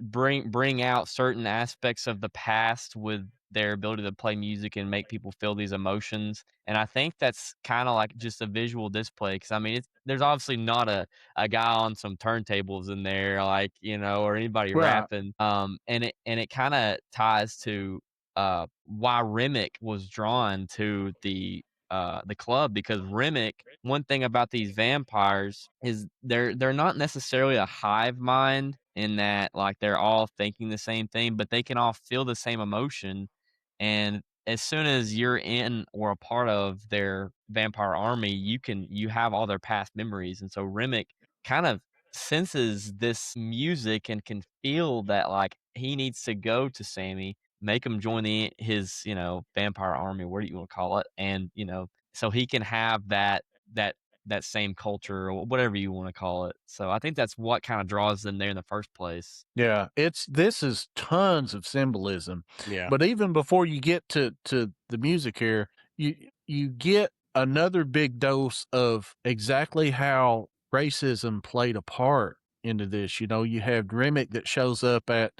E: bring out certain aspects of the past with their ability to play music and make people feel these emotions. And I think that's kind of like just a visual display because I mean, there's obviously not a guy on some turntables in there, like or anybody
F: right.
E: rapping. And it kind of ties to why Remick was drawn to the club because Remick, one thing about these vampires is they're not necessarily a hive mind in that like they're all thinking the same thing, but they can all feel the same emotion. And as soon as you're in or a part of their vampire army, you have all their past memories. And so Remick kind of senses this music and can feel that like he needs to go to Sammy, make him join his vampire army, what do you want to call it, and so he can have that that same culture or whatever you want to call it. So I think that's what kind of draws them there in the first place.
F: Yeah, this is tons of symbolism.
D: Yeah.
F: But even before you get to the music here, you get another big dose of exactly how racism played a part into this. You have Remick that shows up at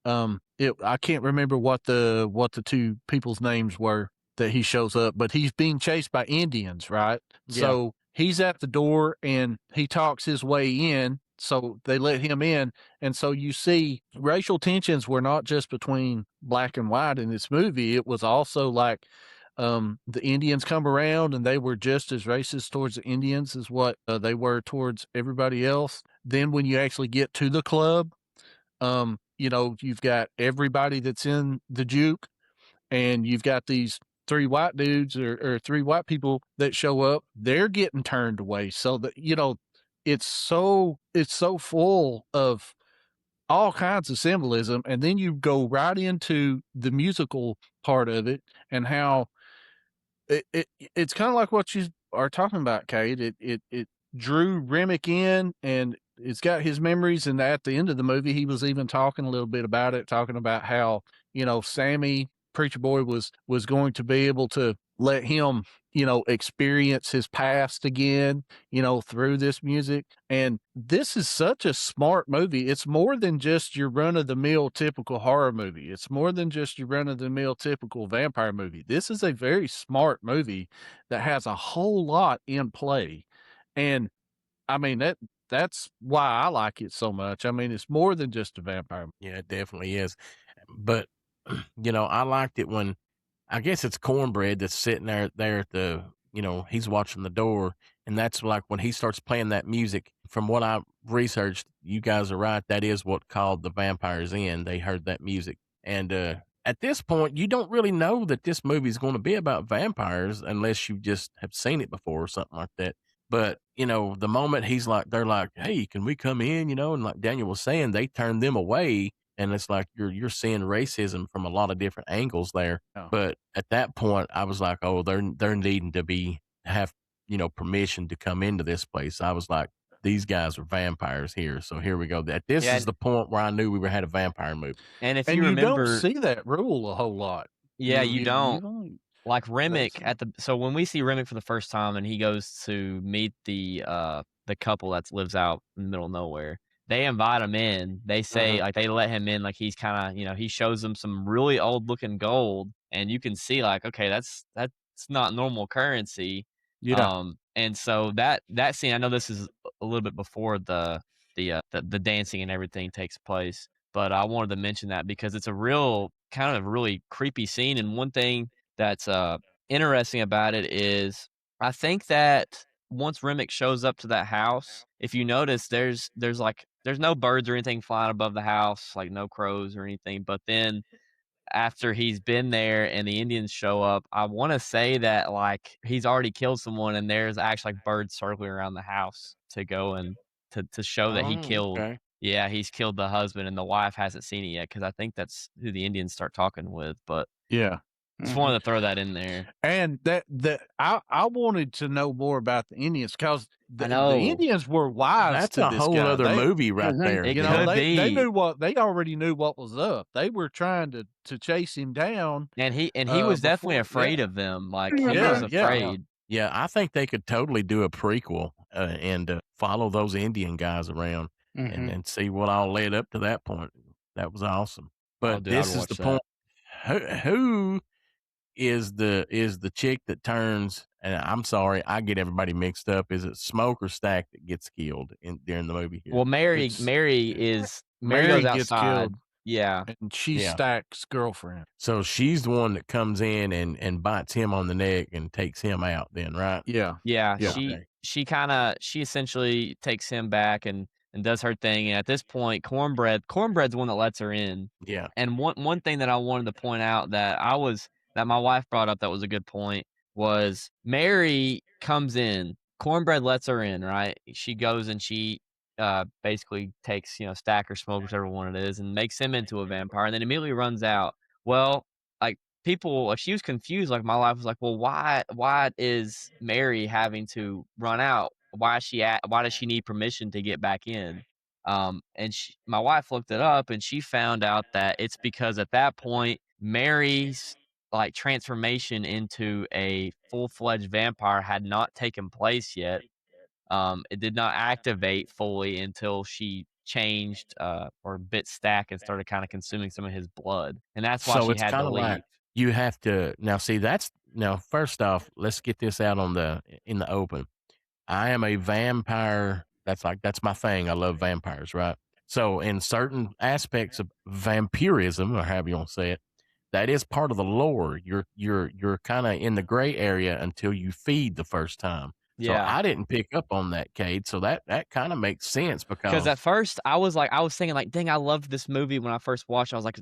F: I can't remember what the two people's names were that he shows up, but he's being chased by Indians, right?
D: Yeah.
F: So he's at the door and he talks his way in. So they let him in. And so you see racial tensions were not just between black and white in this movie. It was also like the Indians come around and they were just as racist towards the Indians as what they were towards everybody else. Then when you actually get to the club, you've got everybody that's in the juke, and you've got these three white dudes or three white people that show up. They're getting turned away. So that it's so full of all kinds of symbolism. And then you go right into the musical part of it and how it's kind of like what you are talking about, Kate. It drew Remick in, and it's got his memories. And at the end of the movie, he was even talking a little bit about it, talking about how Sammy Preacher Boy was going to be able to let him experience his past again through this music. And this is such a smart movie. It's more than just your run-of-the-mill typical horror movie. It's more than just your run-of-the-mill typical vampire movie. This is a very smart movie that has a whole lot in play. And I mean, that's why I like it so much. I mean, it's more than just a vampire movie.
D: Yeah, it definitely is. But I liked it when, I guess it's Cornbread that's sitting there at the, he's watching the door, and that's like when he starts playing that music. From what I researched, you guys are right. That is what called the vampires in. They heard that music, and at this point, you don't really know that this movie is going to be about vampires unless you just have seen it before or something like that. But the moment they're like, "Hey, can we come in?" And like Daniel was saying, they turned them away. And it's like you're seeing racism from a lot of different angles there.
F: Oh.
D: But at that point, I was like, oh, they're needing to have permission to come into this place. I was like, these guys are vampires here. So here we go. This is the point where I knew we had a vampire movie.
E: And if you remember,
F: don't see that rule a whole lot.
E: Yeah, you don't. Like Remick so when we see Remick for the first time and he goes to meet the couple that lives out in the middle of nowhere, they invite him in. They say like they let him in, like he's kind of he shows them some really old looking gold, and you can see like, okay, that's not normal currency.
F: Yeah.
E: And so that scene, I know this is a little bit before the dancing and everything takes place, but I wanted to mention that because it's a real kind of really creepy scene. And one thing that's interesting about it is I think that once Remick shows up to that house, if you notice, there's no birds or anything flying above the house, like no crows or anything. But then after he's been there and the Indians show up, I want to say that like he's already killed someone and there's actually like birds circling around the house to go and to show that he killed.
D: Okay.
E: Yeah, he's killed the husband and the wife hasn't seen it yet because I think that's who the Indians start talking with. But
F: yeah.
E: Just wanted to throw that in there.
F: And I wanted to know more about the Indians because the
E: know.
F: Indians were wise
D: That's
F: to
D: a
F: this
D: whole
F: guy.
D: other movie right there.
E: It
F: They
E: could be.
F: they already knew what was up. They were trying to chase him down.
E: And he was definitely afraid of them. Like he was afraid.
D: Yeah, I think they could totally do a prequel and follow those Indian guys around and see what all led up to that point. That was awesome. But this is the point. Who is the chick that turns? And I'm sorry, I get everybody mixed up. Is it Smoke or Stack that gets killed during the movie here?
E: Well, Mary goes outside.
F: Gets killed.
E: Yeah,
F: and she's Stack's girlfriend.
D: So she's the one that comes in and bites him on the neck and takes him out. Then, right?
E: Yeah. She essentially takes him back and does her thing. And at this point, Cornbread's the one that lets her in.
D: Yeah.
E: And one thing that I wanted to point out that my wife brought up that was a good point was Mary comes in. Cornbread lets her in, right? She goes and she basically takes, Stack or Smoke, whichever one it is, and makes him into a vampire, and then immediately runs out. Well, like people, like she was confused. Like my life was like, well, why is Mary having to run out? Why does she need permission to get back in? And my wife looked it up, and she found out that it's because at that point Mary's like transformation into a full-fledged vampire had not taken place yet. It did not activate fully until she changed or bit Stack and started kind of consuming some of his blood, and that's why
D: So
E: she
D: it's
E: had to
D: kind of like
E: leave.
D: you have to now see now first off, let's get this out in the open. I am a vampire. That's my thing. I love vampires, right? So in certain aspects of vampirism, or however you want to say it, that is part of the lore. You're kind of in the gray area until you feed the first time. So
E: Yeah.
D: I didn't pick up on that, Cade. So that kind of makes sense
E: Because
D: because
E: at first I was thinking like, dang, I loved this movie when I first watched it. I was like,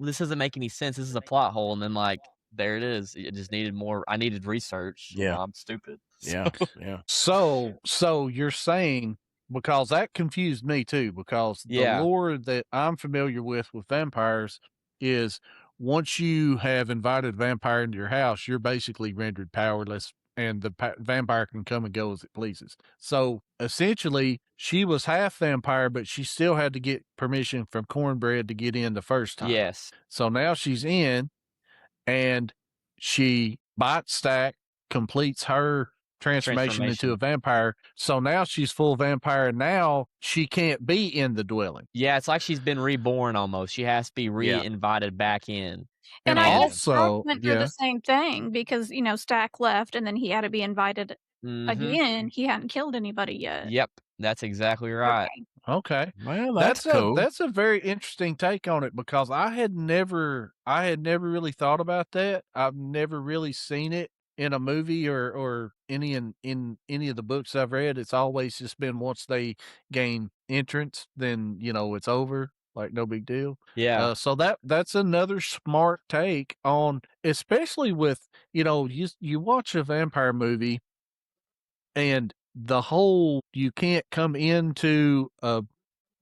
E: this doesn't make any sense? This is a plot hole. And then like, there it is. It just needed more. I needed research.
D: Yeah.
E: I'm stupid.
D: yeah, yeah.
F: So you're saying, because that confused me too, because the
E: Yeah.
F: lore that I'm familiar with vampires is once you have invited a vampire into your house, you're basically rendered powerless, and the vampire can come and go as it pleases. So essentially, she was half vampire, but she still had to get permission from Cornbread to get in the first time.
E: Yes.
F: So now she's in, and she bites Stack, completes her transformation into a vampire. So now she's full vampire. Now she can't be in the dwelling.
E: Yeah, it's like she's been reborn almost. She has to be re-invited back in.
H: And I guess Stack
F: also,
H: went through the same thing because, Stack left and then he had to be invited again. He hadn't killed anybody yet.
E: Yep, that's exactly right.
F: Okay.
D: Well, that's cool.
F: That's a very interesting take on it, because I had never really thought about that. I've never really seen it in a movie or in any of the books I've read. It's always just been once they gain entrance, then it's over, like no big deal.
E: Yeah.
F: So that's another smart take on, especially with you watch a vampire movie, and the whole you can't come into a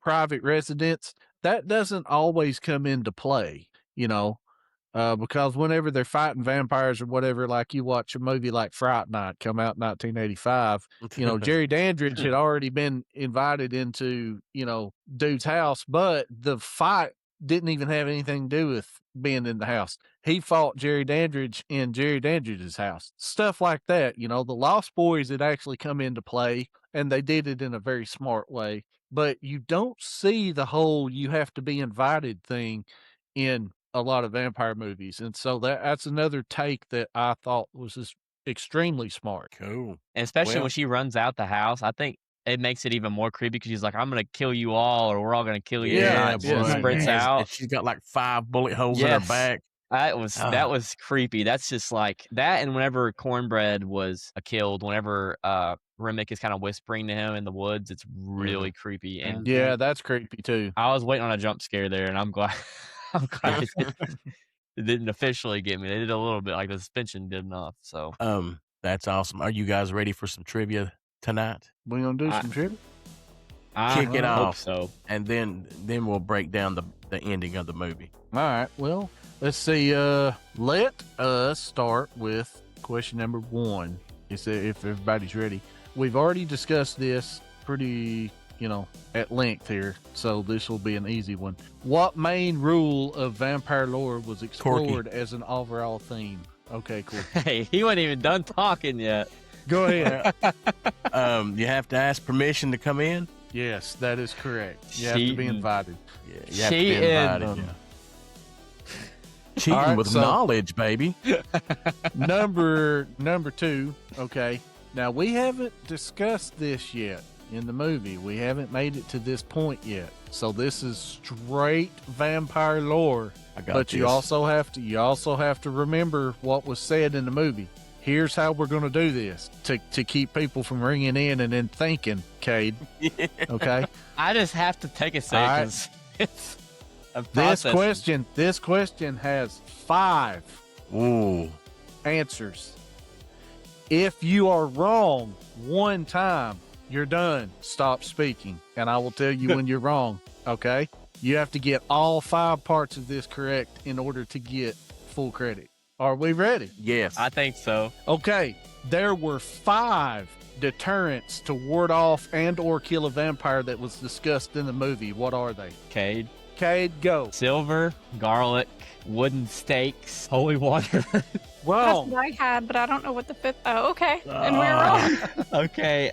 F: private residence, that doesn't always come into play, because whenever they're fighting vampires or whatever, like you watch a movie like Fright Night come out in 1985, Jerry Dandridge had already been invited into, dude's house, but the fight didn't even have anything to do with being in the house. He fought Jerry Dandridge in Jerry Dandridge's house. Stuff like that. The Lost Boys had actually come into play, and they did it in a very smart way. But you don't see the whole you have to be invited thing in a lot of vampire movies. And so that's another take that I thought was just extremely smart.
D: Cool.
E: And especially when she runs out the house, I think it makes it even more creepy because she's like, I'm going to kill you all, or we're all going to kill you.
D: Yeah,
E: and she sprints out.
D: And she's got like 5 bullet holes in her back.
E: That was creepy. That's just like that. And whenever Cornbread was killed, whenever Remick is kind of whispering to him in the woods, it's really creepy. And
F: yeah, that's creepy too.
E: I was waiting on a jump scare there, and I'm glad it didn't officially get me. They did a little bit, like the suspension did enough. So
D: that's awesome. Are you guys ready for some trivia tonight?
F: We're gonna do some trivia.
D: Kick it off,
E: so
D: and then we'll break down the ending of the movie.
F: All right. Well, let's see. Let us start with question number 1. If everybody's ready. We've already discussed this pretty, at length here, so this will be an easy one. What main rule of vampire lore was explored as an overall theme? Okay, cool.
E: Hey, he wasn't even done talking yet.
F: Go ahead.
D: You have to ask permission to come in.
F: Yes, that is correct. You have to be invited.
D: Yeah, you have to be invited. Cheating with knowledge, baby.
F: Number 2. Okay. Now, we haven't discussed this yet in the movie. We haven't made it to this point yet. So this is straight vampire lore. But you also have to remember what was said in the movie. Here's how we're going to do this to keep people from ringing in and then thinking, Cade. Okay.
E: I just have to take a second.
F: Right. This question has 5 answers. If you are wrong one time, you're done. Stop speaking, and I will tell you when you're wrong. Okay? You have to get all 5 parts of this correct in order to get full credit. Are we ready?
D: Yes.
E: I think so.
F: Okay. There were 5 deterrents to ward off and or kill a vampire that was discussed in the movie. What are they?
E: Cade.
F: Cade, go.
E: Silver, garlic, wooden stakes, holy water.
F: Well,
H: That's what I had, but I don't know what the 5th. Oh, okay. And we were wrong.
E: Okay.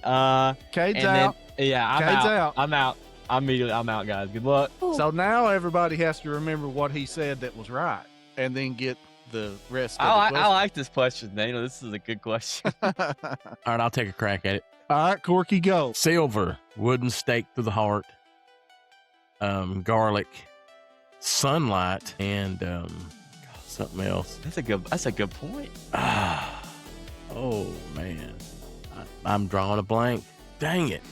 F: Cade's
E: and
F: out.
E: Then, yeah, I'm
F: Cade's
E: out.
F: out.
E: I'm out. I'm out, guys. Good luck.
F: So now everybody has to remember what he said that was right, and then get the rest of the
E: I
F: question.
E: like this question, Daniel. This is a good question.
D: All right, I'll take a crack at it.
F: All right, Corky, go.
D: Silver, wooden stake through the heart, garlic, sunlight, and something else.
E: That's a good point.
D: Oh man, I'm drawing a blank. Dang it!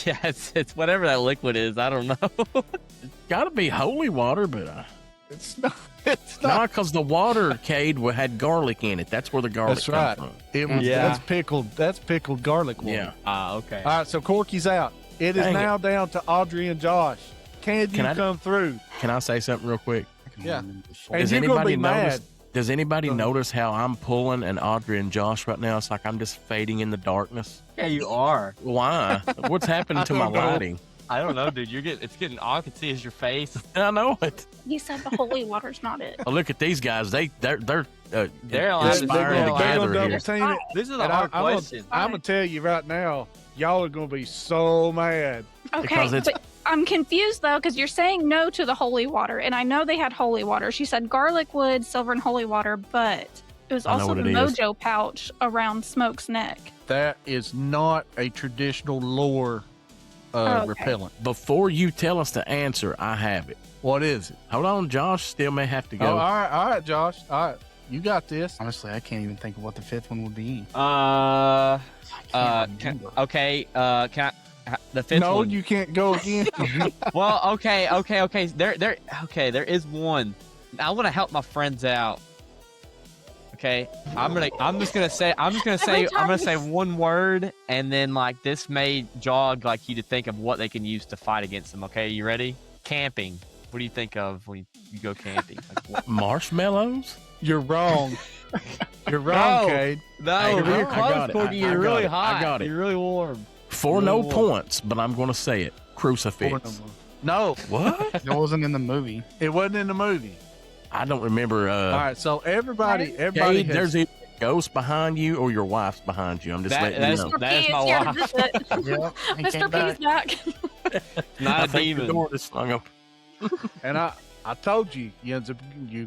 E: Yeah, it's whatever that liquid is. I don't know.
D: It's got to be holy water, but
F: It's not. It's not.
D: not because the water Cade had garlic in it. That's where the garlic
F: That's
D: comes
F: right.
D: from.
F: It was.
E: Yeah.
F: That's pickled. That's pickled garlic water.
D: Yeah.
E: Okay.
F: All right, so Corky's out. It is
D: Dang
F: now down to Audrey and Josh. Can you
D: I-
F: come through?
D: Can I say something real quick?
F: Yeah.
D: Does
F: And you're gonna
D: anybody
F: be
D: notice?
F: mad.
D: Does anybody
F: Go ahead.
D: notice how I'm pulling an Audrey and Josh right now? It's like I'm just fading in the darkness.
E: Yeah, you are.
D: Why? What's happening to my
F: don't know.
D: lighting?
E: I don't know, dude. It's getting. All I can see is your face.
D: I know it.
H: He said the holy water's not it.
D: Oh, look at these guys. They're
E: They're
F: They're
E: allowed to
D: inspiring
F: gonna
D: together
F: double
D: here.
F: team it.
E: This is a
F: And
E: hard question.
F: I'm gonna tell you right now, y'all are gonna be so mad.
H: Okay,
D: Because it's-
H: but I'm confused though because you're saying no to the holy water, and I know they had holy water. She said garlic wood, silver, and holy water, but it was
D: I know
H: also
D: what
H: the
D: it is.
H: mojo pouch around Smoke's neck.
F: That is not a traditional lore
H: Okay.
F: repellent.
D: Before you tell us the answer, I have it.
F: What is it?
D: Hold on, Josh still may have to
F: Oh,
D: go.
F: all right, Josh. All right, you got this.
G: Honestly, I can't even think of what the 5th one would be.
E: Okay. Can I, the 5th
F: No,
E: one?
F: you can't go again.
E: Well, okay. There is one. I want to help my friends out. Okay, I'm just gonna say one word, and then like this may jog like you to think of what they can use to fight against them. Okay, you ready? Camping. What do you think of when you go camping? Like, what?
D: Marshmallows?
F: You're wrong. You're wrong,
E: No.
F: Cade.
E: No,
D: Hey,
E: you're
D: I
E: close,
D: got it.
E: Corky.
D: I
E: You're
D: got
E: really
D: it. I
E: hot.
D: got it.
E: You're really warm.
D: For
E: No
D: no
E: more.
D: points, but I'm going to say it. Crucifix.
F: No,
D: What?
G: It wasn't in the movie.
F: it wasn't in the movie.
D: I don't remember.
F: All right, so everybody
D: Cade,
F: has,
D: there's either a ghost behind you or your wife's behind you. I'm just letting you know.
E: That is my
H: P is here
E: wife.
H: to visit.
G: Yeah, he came
H: Mr. P's
G: back.
H: back.
E: Not
D: I
E: a
D: think the
E: demon.
D: door is slung open.
F: and I told you, you're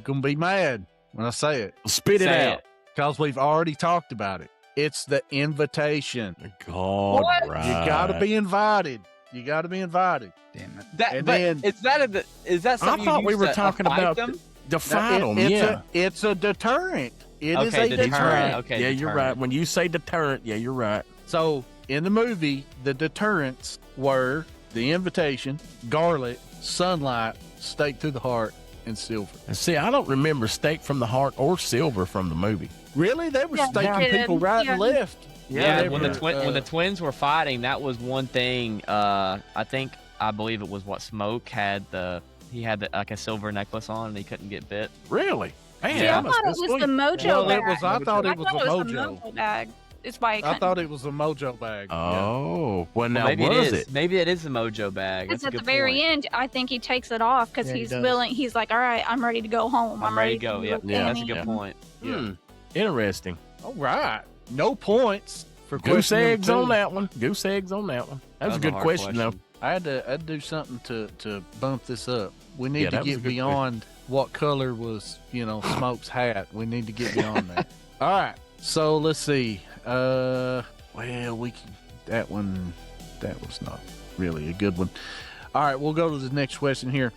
F: gonna be mad when I say it
D: Spit it
E: Say
D: out.
E: it.
F: because we've already talked about it. It's the invitation.
D: God,
H: What?
D: right.
F: You got to be invited. You got to be invited.
G: Damn it.
E: That,
F: And
E: but
F: then-
E: is that
D: I
E: something
D: thought
E: you
D: we
E: use
D: were
E: to,
D: talking
E: fight
D: about
E: them?
D: to fight them. Yeah.
F: It's a deterrent. It is
E: Okay,
F: a
E: deterrent.
F: deterrent.
E: Okay,
D: Yeah, you're
E: deterrent.
D: right. When you say deterrent, yeah, you're right.
F: So in the movie, the deterrents were the invitation, garlic, sunlight, stake through the heart, and silver.
D: And see, I don't remember stake from the heart or silver from the movie.
F: Really, they were
H: Yeah,
F: staking
H: they did.
F: people right and
H: Yeah.
F: left.
E: Yeah,
F: they
E: when
F: were,
E: the twins were fighting, that was one thing. I believe it was what Smoke had like a silver necklace on, and he couldn't get bit.
D: Really? Man,
H: See,
E: Yeah.
H: I thought it was the mojo
F: Well,
H: bag.
F: it was. I thought it was a
H: the
F: mojo.
H: mojo bag. It's why
F: I thought it was a mojo bag.
D: Oh, well, now
E: maybe
D: was
E: it is.
D: it?
E: Maybe it is the mojo bag.
H: Because
E: That's a
H: at the
E: good
H: very
E: point.
H: end, I think he takes it off because
G: Yeah, he
H: he's
G: does.
H: willing. He's like, "All right, I'm ready to go home.
E: I'm ready to go.
H: be
E: Yep.
H: with
D: Yeah,
E: That's a
H: Danny."
E: good point.
F: Yeah.
D: Interesting.
F: All right. No points for
D: Goose
F: question number
D: eggs
F: 2.
D: on that one. Goose eggs on that one. That was a good
E: hard
D: question, though.
F: I had to do something to bump this up. We need
D: Yeah,
F: to
D: that was a
F: get
D: good
F: beyond what color was, Smoke's hat. We need to get beyond that. All right. So let's see. Well, we can, that was not really a good one. All right, we'll go to the next question here.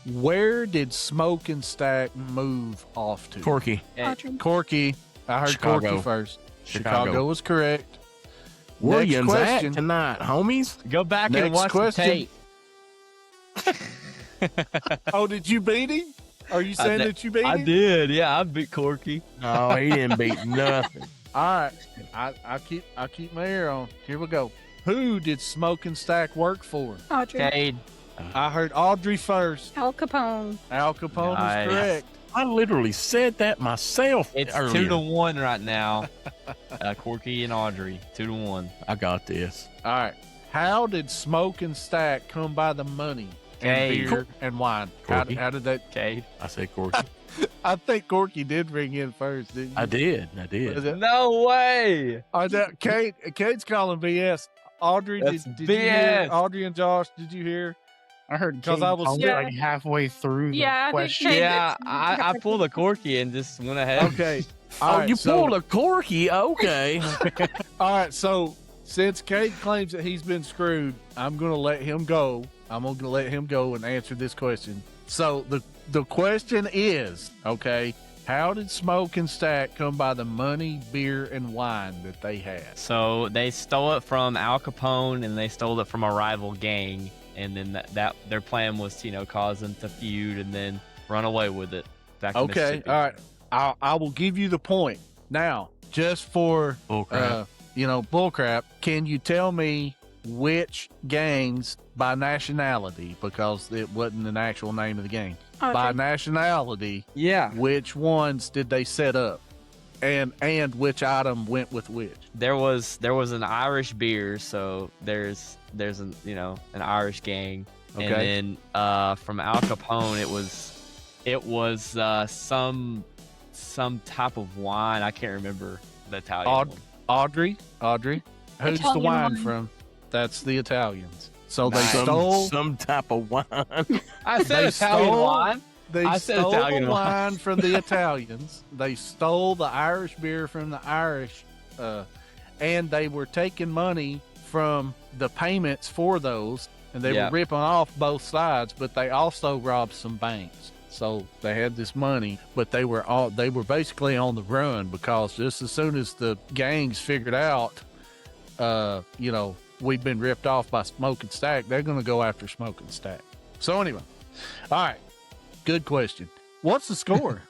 F: Where did Smoke and Stack move off to?
D: Corky.
H: Audrey.
F: Corky. I heard
D: Chicago.
F: Corky first.
D: Chicago.
F: Chicago was correct.
D: Williams
F: Next
D: at
F: question.
D: tonight, homies.
E: Go back
F: Next
E: and watch
F: question.
E: the tape.
F: Oh, did you beat him? Are you saying that you beat him?
E: I did. Yeah, I beat Corky.
D: No, he didn't beat nothing.
F: All right, I keep my ear on. Here we go. Who did Smoking Stack work for?
H: Audrey.
E: Cade.
F: I heard Audrey first.
H: Al Capone.
F: Al Capone
E: Nice.
F: is correct.
D: I literally said that myself.
E: It's
D: earlier.
E: 2-1 right now. Corky and Audrey, 2-1.
D: I got this.
F: All right. How did Smoking Stack come by the money and
E: Cade.
F: beer and wine? How
D: Corky.
F: did that?
E: Cade.
D: I said Corky.
F: I think Corky did ring in first, didn't you?
D: I did.
F: Was it?
E: No way.
F: Cade's calling BS. Audrey,
E: That's
F: did you hear?
E: BS.
F: Audrey and Josh, did you hear?
G: I heard
F: 'Cause
G: Cade
F: I was-
G: called it, like halfway through the
H: Yeah, I think
G: question.
H: Cade-
E: Yeah, I pulled a Corky and just went ahead.
F: Okay.
D: Oh,
F: All right,
D: you
F: so-
D: pulled a Corky. Okay.
F: All right, so since Cade claims that he's been screwed, I'm going to let him go. I'm going to let him go and answer this question. So the question is, okay, how did Smoke and Stack come by the money, beer, and wine that they had?
E: So they stole it from Al Capone and they stole it from a rival gang. And then that their plan was to, cause them to feud and then run away with it. Back to
F: Okay,
E: Mississippi.
F: all right. I will give you the point. Now, just for
D: Bullcrap.
F: bullcrap, can you tell me which gangs by nationality, because it wasn't an actual name of the gang, by
H: Audrey.
F: nationality,
E: Yeah.
F: which ones did they set up? And which item went with which?
E: There was an Irish beer, so there's an Irish gang.
F: Okay.
E: And then from Al Capone it was some type of wine. I can't remember the Italian one.
F: Audrey, who's the
H: Italian
F: wine
H: wine.
F: from? That's the Italians. So
E: Nice.
F: they stole.
D: some type of wine.
E: I said
F: They
E: Italian
F: stole-
E: wine.
F: They
E: I said
F: stole
E: Italian
F: the
E: wine.
F: wine from the Italians. They stole the Irish beer from the Irish, and they were taking money from the payments for those, and they
E: Yeah.
F: were ripping off both sides. But they also robbed some banks. So they had this money, but they were basically on the run, because just as soon as the gangs figured out, we've been ripped off by Smoke and Stack, they're going to go after Smoke and Stack. So anyway, all right. Good question. What's the score?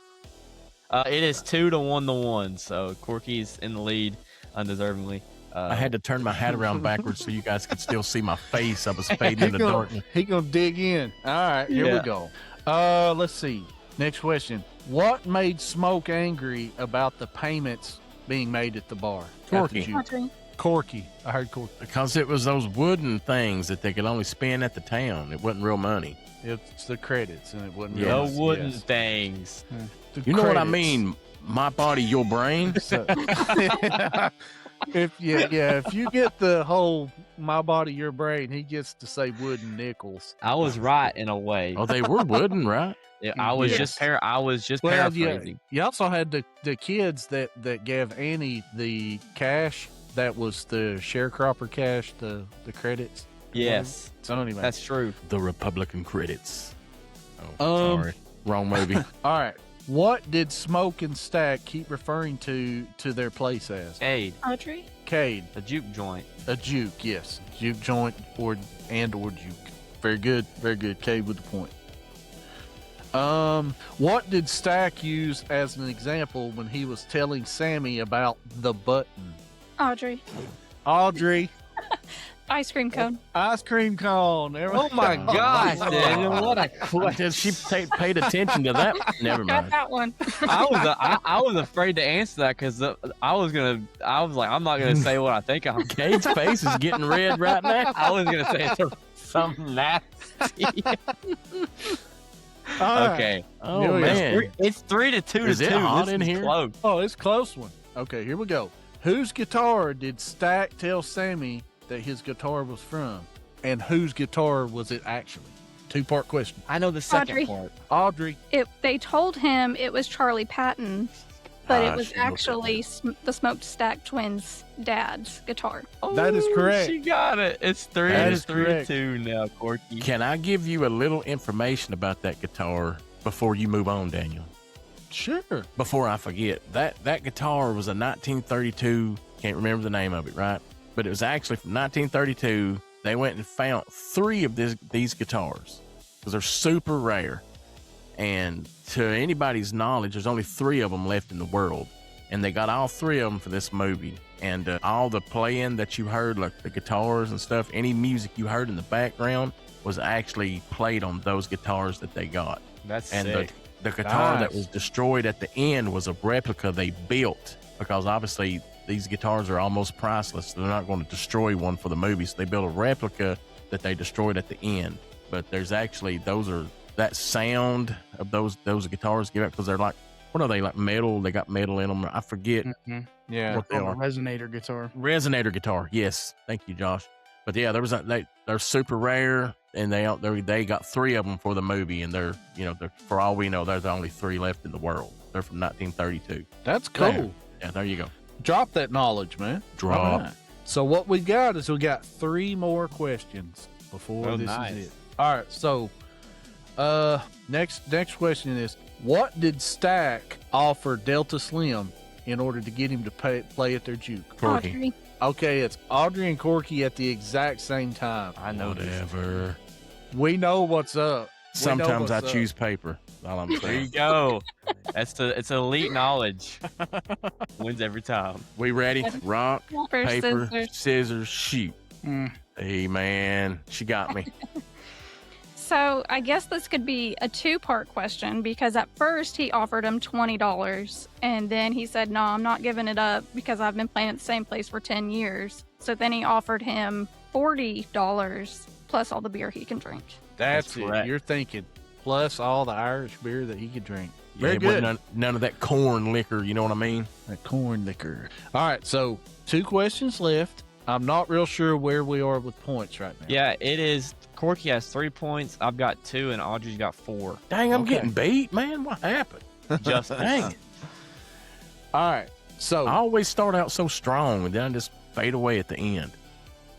E: It is 2-1, so Corky's in the lead undeservingly.
D: I had to turn my hat around backwards so you guys could still see my face. I was fading in the darkness.
F: He gonna dig in. All right, here we
E: Yeah.
F: go. Let's see. Next question. What made Smoke angry about the payments being made at the bar? At the
D: Corky.
F: juke?
H: Audrey.
F: Corky. I heard Corky.
D: Because it was those wooden things that they could only spend at the town. It wasn't real money.
F: It's the credits, and it wasn't.
D: Yes,
E: No
F: really-
E: wooden
F: yes.
E: things.
F: The
D: You know what I
F: credits.
D: mean? My body, your brain.
F: So, if you get the whole "my body, your brain," he gets to say wooden nickels.
E: I was right in a way.
D: Oh, they were wooden, right?
E: I was
F: Yes.
E: just
F: Well,
E: paraphrasing.
F: you also had the kids that gave Annie the cash. That was the sharecropper cash, the credits.
E: Yes,
F: So anyway,
E: that's true.
D: The Republican credits. Oh, sorry. Wrong movie.
F: all right. What did Smoke and Stack keep referring to their place as?
E: Cade,
H: Audrey.
F: Cade,
E: a juke joint.
F: a juke, yes, juke joint or juke. Very good, Cade with the point. What did Stack use as an example when he was telling Sammy about the button?
H: Audrey.
F: Audrey,
H: Ice cream cone.
F: ice cream cone. There we
E: Oh my
F: go.
E: gosh, Daniel! What a question.
D: Did she paid attention to that? Never
H: Got
D: mind.
H: that one.
E: I was afraid to answer that because I was like, I'm not gonna say what I think I'm.
D: Kate's face is getting red right now.
E: I was gonna say it's something nasty.
F: All right.
E: Okay,
D: Oh,
F: Here we go.
D: man.
E: it's 3-2
D: Is
E: to
D: it
E: 2.
D: hot
E: This
D: in
E: is
D: here?
E: close.
F: Oh, it's a close one. Okay, here we go. Whose guitar did Stack tell Sammy that his guitar was from? And whose guitar was it actually? Two-part question.
E: I know the second
H: Audrey.
E: part.
F: Audrey.
H: They told him it was Charlie Patton, but it was
D: she looked
H: actually the Smoked Stack Twins' dad's guitar.
F: That is correct.
E: She got it. It's 3
F: That
E: to
F: is correct.
E: 2 now, Corky.
D: Can I give you a little information about that guitar before you move on, Daniel?
F: Sure.
D: Before I forget, that guitar was a 1932, can't remember the name of it, right? But it was actually from 1932. They went and found 3 of these guitars because they're super rare. And to anybody's knowledge, there's only 3 of them left in the world. and they got all 3 of them for this movie. And all the playing that you heard, like the guitars and stuff, any music you heard in the background was actually played on those guitars that they got.
E: That's
D: and
E: sick.
D: The guitar that was destroyed at the end was a replica they built, because obviously these guitars are almost priceless. They're not going to destroy one for the movie, so they built a replica that they destroyed at the end. But there's actually that sound of those guitars give out, because they're like, what are they, like metal? They got metal in them. I forget what they are.
G: Resonator guitar.
D: Resonator guitar. Yes, thank you, Josh. But yeah, they're super rare, and they got 3 of them for the movie, and they're for all we know, they're the only 3 left in the world. They're from 1932.
F: That's cool.
D: Yeah, there you go.
F: Drop that knowledge, man.
D: Drop.
F: Right. So what we got is 3 more questions before this is it. All right. So next question is, what did Stack offer Delta Slim in order to get him to play at their juke?
H: Audrey.
F: Okay, it's Audrey and Corky at the exact same time.
D: I know whatever.
F: We know what's up.
D: Sometimes I choose paper. All I'm saying.
E: There you go. It's elite knowledge. Wins every time.
D: We ready? Rock, paper,
H: scissors.
D: scissors, shoot. Hey man, she got me.
H: So I guess this could be a 2-part question, because at first he offered him $20, and then he said, no, I'm not giving it up because I've been playing at the same place for 10 years. So then he offered him $40 plus all the beer he can drink.
F: That's it.
E: correct.
F: You're thinking plus all the Irish beer that he could drink.
D: Yeah,
F: Very good.
D: None of that corn liquor, you know what I mean?
F: That corn liquor. All right, so 2 questions left. I'm not real sure where we are with points right now.
E: Yeah, it is. Corky has 3 points. I've got 2, and Audrey's got 4.
D: Dang, I'm
F: Okay.
D: getting beat, man. What happened?
E: Just
D: Dang it.
F: All right, so
D: I always start out so strong, and then I just fade away at the end.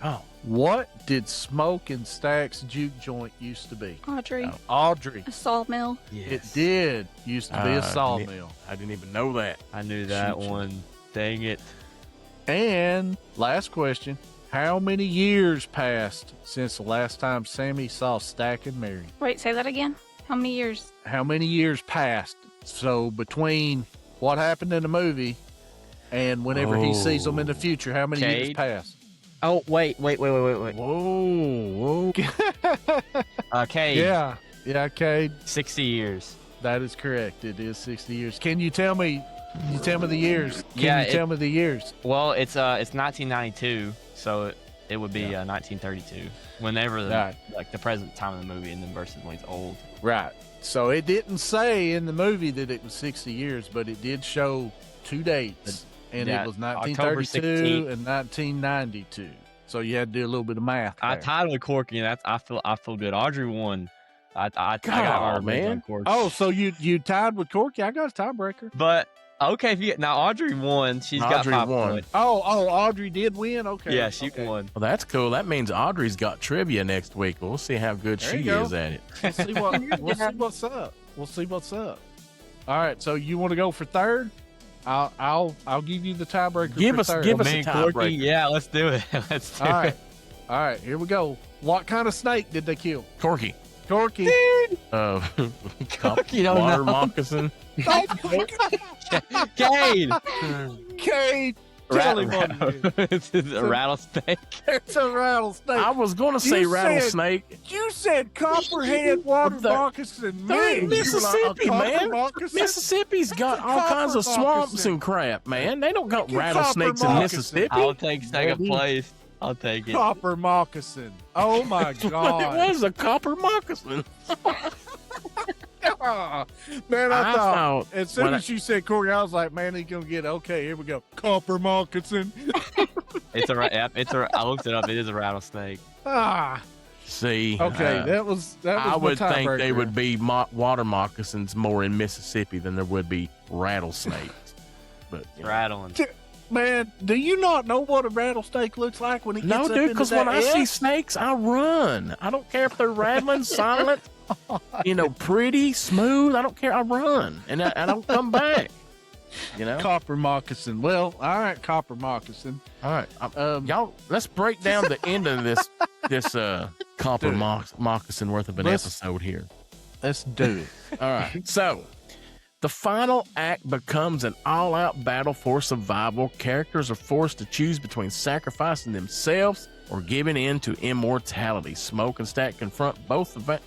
D: Oh,
F: what did Smoke and Stack's juke joint used to be?
H: Audrey.
F: Audrey.
H: A sawmill.
F: It did used to be a sawmill.
D: I didn't even know that.
E: I knew that
D: Shoot.
E: one. Dang it.
F: And last question. How many years passed since the last time Sammy saw Stack and Mary?
H: Wait, say that again. How many years?
F: How many years passed? So between what happened in the movie and whenever he sees them in the future, how many years
E: Cade?
F: passed?
E: Oh, wait.
D: Whoa.
E: Cade.
F: Yeah, Cade.
E: 60 years.
F: That is correct. It is 60 years. Can you tell me the years? Tell me the years?
E: Well, it's 1992, so it would be 1932. Whenever the present time of the movie, and then versus when he's old.
F: Right. So it didn't say in the movie that it was 60 years, but it did show 2 dates. And
E: Yeah,
F: it was
E: October
F: 1932 and 1992. So you had to do a little bit of math.
E: I
F: there.
E: tied with Corky, and I feel good. Audrey won. I got our
D: man.
E: on Corky.
F: Oh, so you tied with Corky? I got a tiebreaker.
E: But okay, now Audrey won. She's
D: Audrey
E: got 5
D: won.
E: points.
F: Oh, Audrey did win. Okay.
E: Yeah, she
F: okay.
E: won.
D: Well, that's cool. That means Audrey's got trivia next week. We'll see how good
F: There
D: she
F: you go.
D: is at it.
F: We'll see what's up. We'll see what's up. All right. So you want to go for third? I'll give you the tiebreaker.
D: Give
F: for
D: us
F: third.
D: give us
E: Me
D: a
E: and Corky,
D: tiebreaker.
E: yeah, let's do it. Let's do
F: All
E: it.
F: right. Here we go. What kind of snake did they kill?
D: Corky.
F: Corky.
E: Corky don't
D: water
E: know.
D: moccasin.
E: Cade.
F: Cade. Tell him what it is.
E: It's a rattlesnake.
F: It's a rattlesnake.
D: I was going to say
F: You
D: rattlesnake.
F: You said copperhead water
D: They're-
F: moccasin.
D: They're in
F: Me.
D: Mississippi,
F: You like a
D: man.
F: copper moccasin?
D: Mississippi's got all
F: Copper
D: kinds of swamps
F: moccasin.
D: and crap, man. They don't got
F: You
D: rattlesnakes
F: copper
D: in
F: moccasin.
D: Mississippi.
E: I'll take second place. I'll take it.
F: Copper moccasin. Oh my
D: It
F: God.
D: was a copper moccasin.
F: Man, I thought as soon
D: when
F: as you said Corey, I was like, man, he's gonna get okay. Here we go. Copper moccasin.
E: I looked it up. It is a rattlesnake.
D: See,
F: Okay, that was
D: I
F: my
D: would think they
F: tiebreaker.
D: would be water moccasins more in Mississippi than there would be rattlesnakes. But you know.
E: Rattling.
F: Man, do you not know what a rattlesnake looks like when it gets
D: No,
F: up
D: dude,
F: into
D: because
F: that
D: when I see
F: egg?
D: snakes, I run. I don't care if they're rattling, silent, pretty, smooth. I don't care. I run, and I don't come back. You know?
F: Copper moccasin. Well, all right, copper moccasin.
D: All right, y'all, let's break down the end of this copper moccasin worth of an
F: Let's-
D: episode here.
F: Let's do it.
D: All right, so The final act becomes an all-out battle for survival. Characters are forced to choose between sacrificing themselves or giving in to immortality. Smoke and Stack confront both the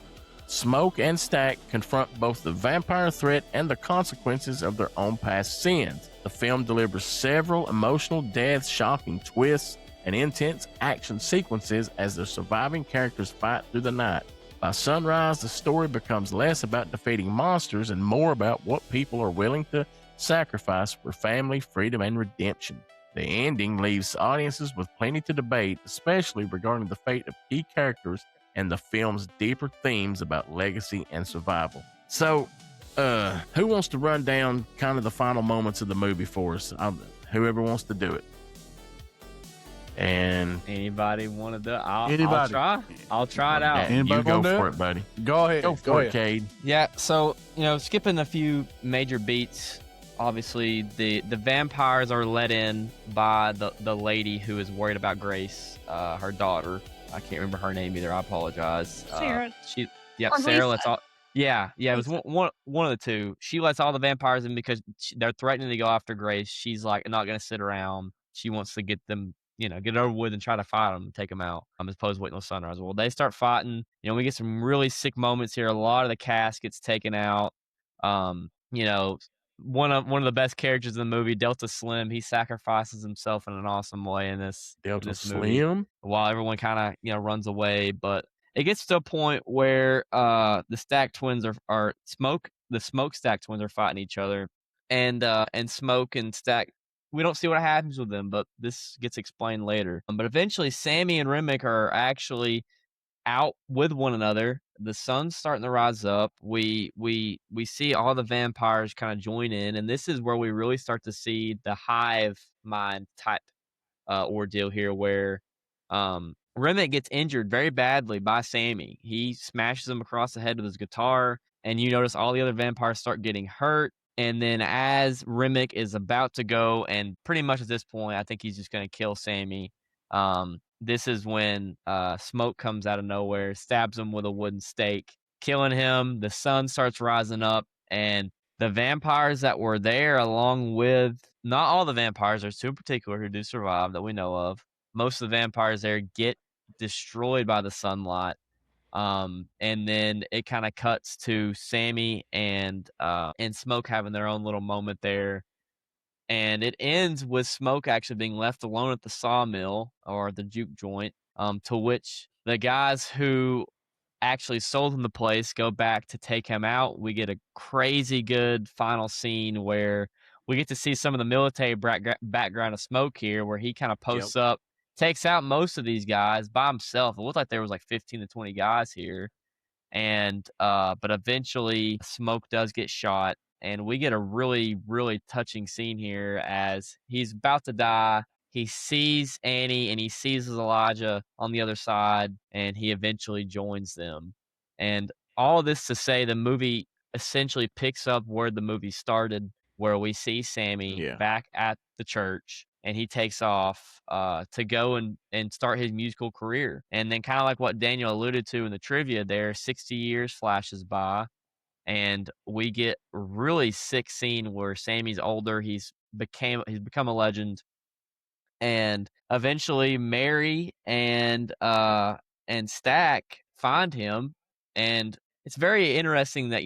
D: vampire threat and the consequences of their own past sins. The film delivers several emotional deaths, shocking twists, and intense action sequences as the surviving characters fight through the night. By sunrise, the story becomes less about defeating monsters and more about what people are willing to sacrifice for family, freedom, and redemption. The ending leaves audiences with plenty to debate, especially regarding the fate of key characters and the film's deeper themes about legacy and survival. So, who wants to run down kind of the final moments of the movie for us? Whoever wants to do it. And
E: anybody want to do it?
F: Anybody.
E: I'll try it out.
D: You go for it, buddy.
F: Go ahead.
D: Go for it, Cade.
E: Yeah, so, skipping a few major beats, obviously the vampires are let in by the lady who is worried about Grace, her daughter. I can't remember her name either. I apologize.
H: Sarah.
E: Sarah lets all. Yeah, it was one of the two. She lets all the vampires in because they're threatening to go after Grace. She's like not going to sit around. She wants to get them, get it over with and try to fight them and take them out. As opposed to waiting till sunrise. Well, they start fighting. We get some really sick moments here. A lot of the cast gets taken out. One of the best characters in the movie, Delta Slim, he sacrifices himself in an awesome way in this movie,
D: Slim,
E: while everyone kind of runs away. But it gets to a point where the Stack twins are the Smokestack twins are fighting each other, and Smoke and Stack. We don't see what happens with them, but this gets explained later. But eventually, Sammy and Remick are actually out with one another. The sun's starting to rise up. We see all the vampires kind of join in, and this is where we really start to see the hive mind type ordeal here, where Remick gets injured very badly by Sammy. He smashes him across the head with his guitar, and you notice all the other vampires start getting hurt. And then as Remick is about to go, and pretty much at this point, I think he's just going to kill Sammy. This is when Smoke comes out of nowhere, stabs him with a wooden stake, killing him. The sun starts rising up, and the vampires that were there, along with not all the vampires, there's two in particular who do survive that we know of. Most of the vampires there get destroyed by the sunlight. And then it kind of cuts to Sammy and Smoke having their own little moment there. And it ends with Smoke actually being left alone at the sawmill or the juke joint, to which the guys who actually sold him the place go back to take him out. We get a crazy good final scene where we get to see some of the military background of Smoke here, where he kind of posts up, takes out most of these guys by himself. It looked like there was like 15 to 20 guys here. And but eventually Smoke does get shot, and we get a really, really touching scene here as he's about to die. He sees Annie and he sees Elijah on the other side, and he eventually joins them. And all this to say, the movie essentially picks up where the movie started, where we see Sammy back at the church, and he takes off to go and start his musical career. And then, kind of like what Daniel alluded to in the trivia there, 60 years flashes by, and we get a really sick scene where Sammy's older. He's become a legend. And eventually Mary and Stack find him, and it's very interesting that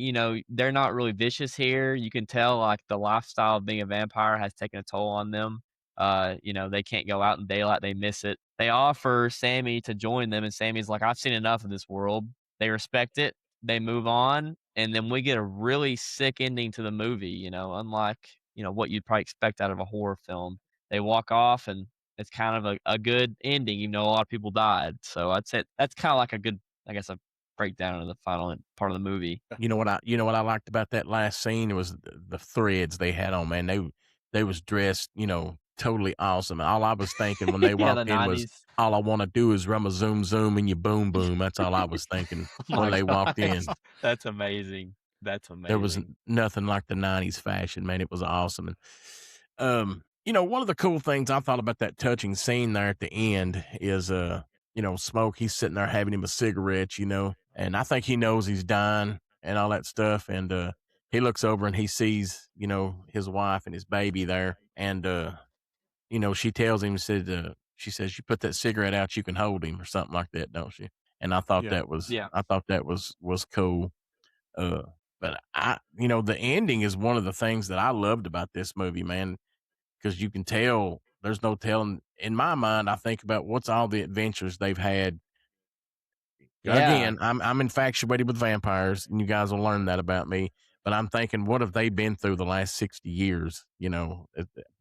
E: they're not really vicious here. You can tell like the lifestyle of being a vampire has taken a toll on them. They can't go out in daylight, they miss it. They offer Sammy to join them, and Sammy's like, I've seen enough of this world. They respect it, they move on, and then we get a really sick ending to the movie, unlike what you'd probably expect out of a horror film. They walk off, and it's kind of a good ending, even though a lot of people died. So I'd say that's kind of like a good, I guess, a breakdown of the final part of the movie.
D: You know what I liked about that last scene was the threads they had on, man. They was dressed, totally awesome. And all I was thinking when they walked in 90s. Was, all I want to do is rum a zoom zoom and you boom boom. That's all I was thinking when they walked in.
E: That's amazing.
D: There was nothing like the 90s fashion, man. It was awesome. And one of the cool things I thought about that touching scene there at the end is, Smoke, he's sitting there having him a cigarette, and I think he knows he's dying and all that stuff. And he looks over and he sees, you know, his wife and his baby there. And, you know, she tells him, she says, you put that cigarette out, you can hold him or something like that, don't you? And I thought that was, was cool. But you know, the ending is one of the things that I loved about this movie, man, because you can tell there's no telling. In my mind, I think about what's all the adventures they've had.
E: Yeah.
D: Again, I'm infatuated with vampires, and you guys will learn that about me. But I'm thinking, what have they been through the last 60 years, you know,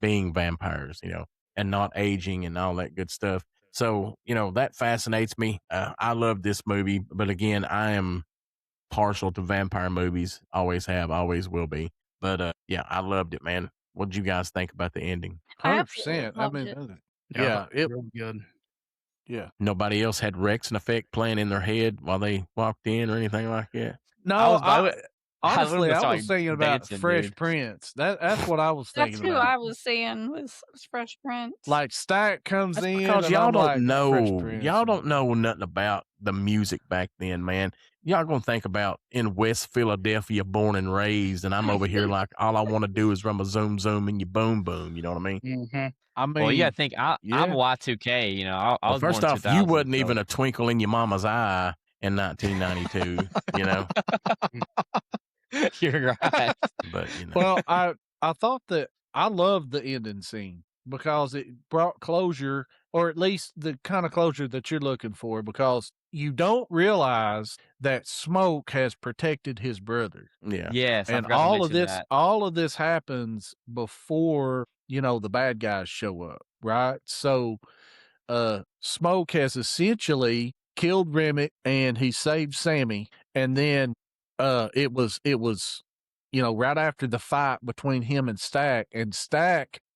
D: being vampires, you know, and not aging and all that good stuff. So, you know, that fascinates me. I love this movie, but again, I am partial to vampire movies. Always have, always will be. But yeah, I loved it, man. What did you guys think about the ending?
H: I absolutely
F: 100%. I
H: loved
F: mean,
H: it.
F: yeah, it
G: real good.
F: Yeah.
D: Nobody else had Rex and Effect playing in their head while they walked in or anything like that?
F: No, honestly,
E: I
F: I was thinking about
E: dancing,
F: Fresh
E: dude.
F: Prince. That's what I was
H: That's
F: thinking
H: who
F: about.
H: I was seeing was Fresh Prince.
F: Like Stack comes
D: That's
F: in,
D: because
F: and
D: y'all
F: I'm
D: don't
F: like, Fresh
D: know.
F: Prince.
D: Y'all don't know nothing about the music back then, man. Y'all gonna think about in West Philadelphia, born and raised, and I'm over here like all I want to do is run a zoom zoom and you boom boom. You know what I mean?
G: Mm-hmm.
F: I mean,
E: Well, you gotta think I'm Y2K. You know, I
D: Well,
E: was
D: first
E: born
D: off,
E: 2000,
D: you wasn't
E: so.
D: even a twinkle in your mama's eye in 1992. You know,
E: You're right.
D: but you know,
F: well, I thought that I loved the ending scene because it brought closure, or at least the kind of closure that you're looking for, because you don't realize that Smoke has protected his brother.
D: yeah.
E: Yes, I
F: And
E: forgot to mention that.
F: all of this happens before, you know, the bad guys show up, right? So Smoke has essentially killed Remick and he saved Sammy, and then it was you know, right after the fight between him and Stack,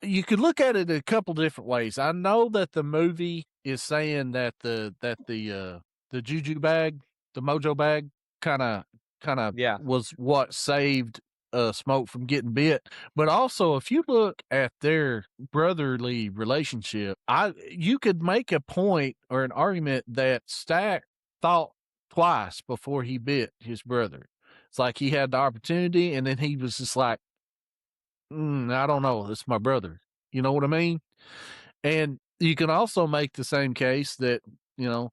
F: you could look at it a couple different ways. I know that the movie is saying that the juju bag, the mojo bag kind of
E: Yeah.
F: was what saved Smoke from getting bit. But also, if you look at their brotherly relationship, you could make a point or an argument that Stack thought twice before he bit his brother. It's like he had the opportunity, and then he was just like, I don't know, it's my brother. You know what I mean? And you can also make the same case that, you know,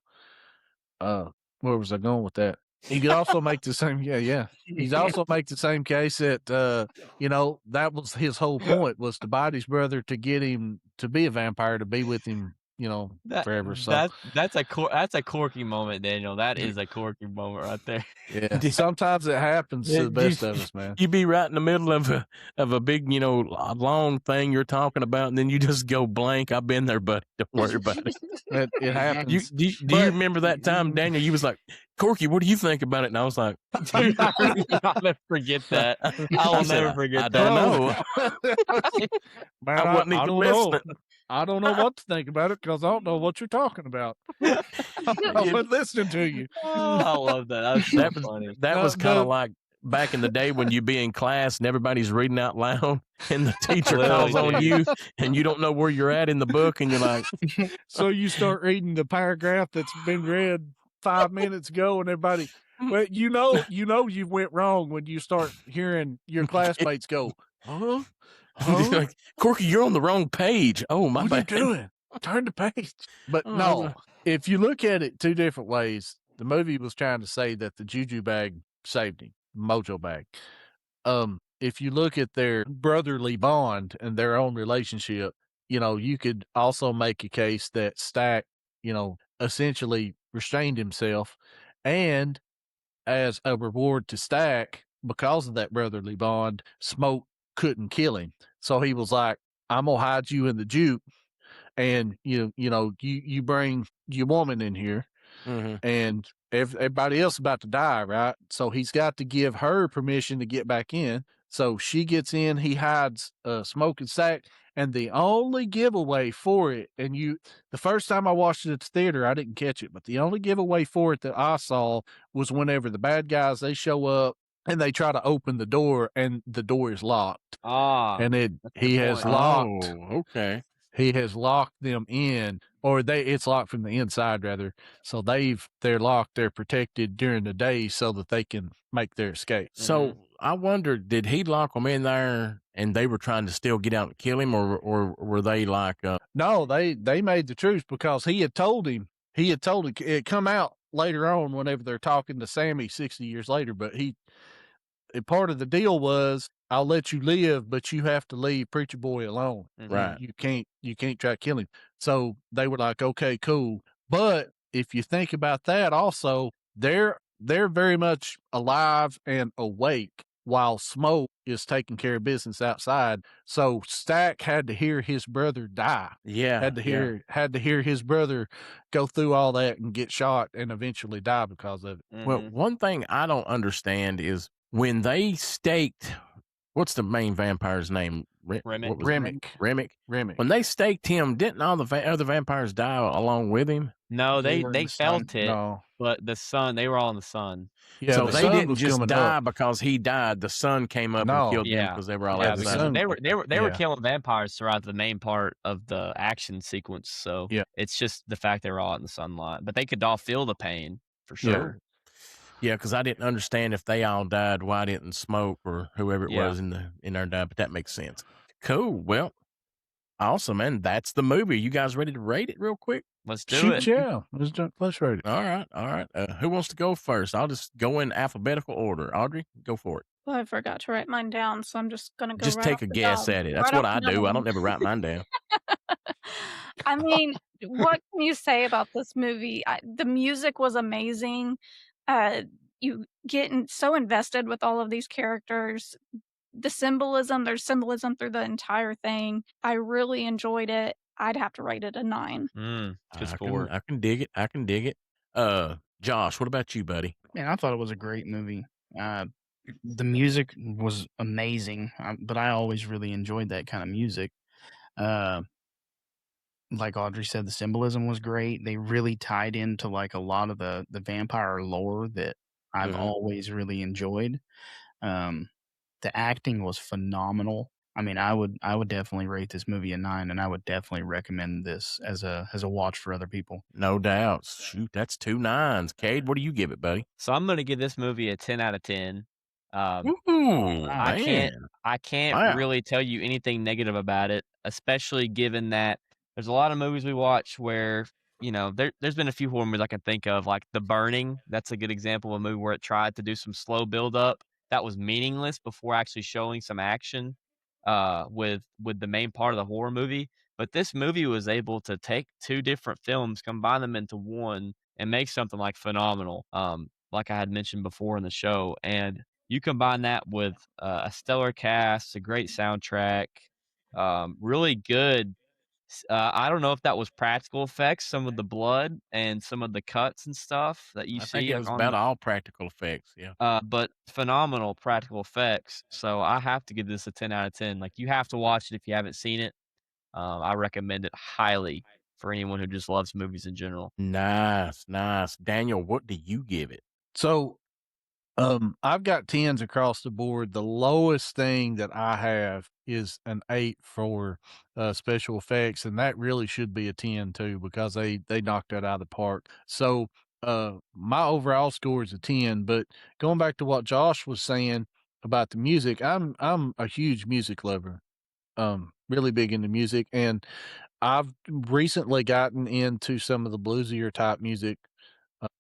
F: where was I going with that? You could also make the same, yeah. He's also make the same case that, you know, that was his whole point, was to bite his brother to get him to be a vampire, to be with him, you know, forever. So
E: that's a corky moment, Daniel. That is a corky moment right there.
F: yeah, sometimes it happens to the best of us, man.
D: You be right in the middle of a big, you know, long thing you're talking about, and then you just go blank. I've been there, buddy. Don't worry about it.
F: It happens.
D: Do you remember that time, Daniel? You was like, Corky, what do you think about it? And I was like,
E: Dude, I'll never forget that. I'll never forget
D: I
E: that.
D: don't know.
F: Man,
D: I wasn't even listening.
F: I don't know what to think about it because I don't know what you're talking about. I wasn't listening to you.
E: I love that. That was so funny.
D: That was kind of like back in the day when you be in class and everybody's reading out loud and the teacher calls on you and you don't know where you're at in the book and you're like,
F: so you start reading the paragraph that's been read 5 minutes ago and everybody, well, you know you went wrong when you start hearing your classmates go, huh?
D: Like, Corky, you're on the wrong page. Oh, my bad.
F: What are you doing? Turn the page. But no, if you look at it two different ways, the movie was trying to say that the juju bag saved him, mojo bag. If you look at their brotherly bond and their own relationship, you know, you could also make a case that Stack, you know, essentially restrained himself, and as a reward to Stack, because of that brotherly bond, Smoke couldn't kill him. So he was like, I'm gonna hide you in the juke, and you bring your woman in here, and everybody else is about to die, right? So he's got to give her permission to get back in. So she gets in, he hides Smoke and Stack, and the only giveaway for it, and the first time I watched it at the theater, I didn't catch it, but the only giveaway for it that I saw was whenever the bad guys, they show up and they try to open the door and the door is locked. And he has locked.
D: Oh, okay.
F: He has locked them in, or it's locked from the inside rather. So they're locked, they're protected during the day so that they can make their escape.
D: So I wondered, did he lock them in there and they were trying to still get out and kill him, or were they like?
F: No, they made the truce because he had told him. It come out later on whenever they're talking to Sammy 60 years later. But part of the deal was, I'll let you live, but you have to leave Preacher Boy alone.
D: Right.
F: You can't try to kill him. So they were like, okay, cool. But if you think about that also, they're very much alive and awake while Smoke is taking care of business outside. So Stack had to hear his brother die.
D: Yeah.
F: Had to hear his brother go through all that and get shot and eventually die because of it.
D: Well, one thing I don't understand is when they staked, what's the main vampire's name?
E: Remick.
D: Remick.
F: When
D: they staked him, didn't all the other vampires die along with him?
E: No, they
G: the
E: felt
G: sun.
E: it,
F: No.
E: but the sun, they were all in the sun.
F: Yeah,
D: so
F: the
D: they
F: sun
D: didn't
F: was
D: just
F: coming
D: die
F: up.
D: because he died. The sun came up
F: No.
D: and killed them
E: Yeah.
D: because they were all
E: Yeah,
D: outside.
F: sun-
E: they were
F: yeah.
E: killing vampires throughout the main part of the action sequence. So
F: Yeah.
E: it's just the fact they were all in the sunlight, but they could all feel the pain for sure.
D: Yeah, because I didn't understand if they all died, why didn't Smoke or whoever it
E: Yeah.
D: was in there died, but that makes sense. Cool. Well, awesome, and that's the movie. You guys ready to rate it real quick?
E: Let's do
F: Shoot,
E: it.
F: yeah. Let's rate it.
D: All right. Who wants to go first? I'll just go in alphabetical order. Audrey, go for it.
H: Well, I forgot to write mine down, so I'm just gonna go
D: Just
H: right
D: take
H: off
D: a
H: the
D: guess
H: dome.
D: at it. That's
H: Right
D: what
H: off
D: I
H: the
D: do. I
H: dome.
D: don't never write mine down.
H: I mean, what can you say about this movie? The music was amazing. You getting so invested with all of these characters. There's symbolism through the entire thing. I really enjoyed it. I'd have to rate it a 9.
E: Good
D: I
E: score.
D: can dig it. Josh, what about you, buddy?
G: Man, I thought it was a great movie. The music was amazing, but I always really enjoyed that kind of music. Like Audrey said, the symbolism was great. They really tied into like a lot of the vampire lore that I've always really enjoyed. The acting was phenomenal. I mean, I would definitely rate this movie a 9, and I would definitely recommend this as a watch for other people.
D: No doubt. Shoot, that's 2 9s. Cade, what do you give it, buddy?
E: So I'm going to give this movie a 10 out of 10.
D: Ooh,
E: I can't
D: Wow.
E: really tell you anything negative about it, especially given that there's a lot of movies we watch where, there's been a few horror movies I can think of, like The Burning. That's a good example of a movie where it tried to do some slow build up that was meaningless before actually showing some action with the main part of the horror movie. But this movie was able to take 2 different films, combine them into one, and make something like phenomenal. Like I had mentioned before in the show, and you combine that with a stellar cast, a great soundtrack, really good. I don't know if that was practical effects, some of the blood and some of the cuts and stuff that you
D: I
E: see.
D: think it was about all practical effects. Yeah.
E: But phenomenal practical effects. So I have to give this a 10 out of 10. Like, you have to watch it if you haven't seen it. I recommend it highly for anyone who just loves movies in general.
D: Nice. Daniel, what do you give it?
F: So, I've got 10s across the board. The lowest thing that I have is an 8 for special effects, and that really should be a 10 too, because they knocked that out of the park. So, my overall score is a 10. But going back to what Josh was saying about the music, I'm a huge music lover. Really big into music, and I've recently gotten into some of the bluesier type music,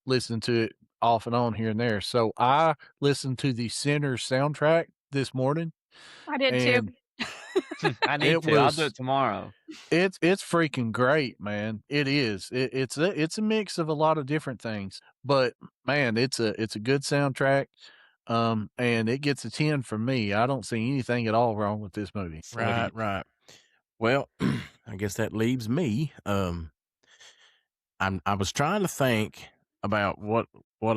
F: listening to it off and on here and there. So I listened to the Sinner soundtrack this morning.
H: I did
F: and
H: too.
E: I need to. I'll do it tomorrow.
F: It's freaking great, man. It is. It's a mix of a lot of different things, but man, it's a good soundtrack. And it gets a 10 from me. I don't see anything at all wrong with this movie.
D: Right. Well, I guess that leaves me. I was trying to think about what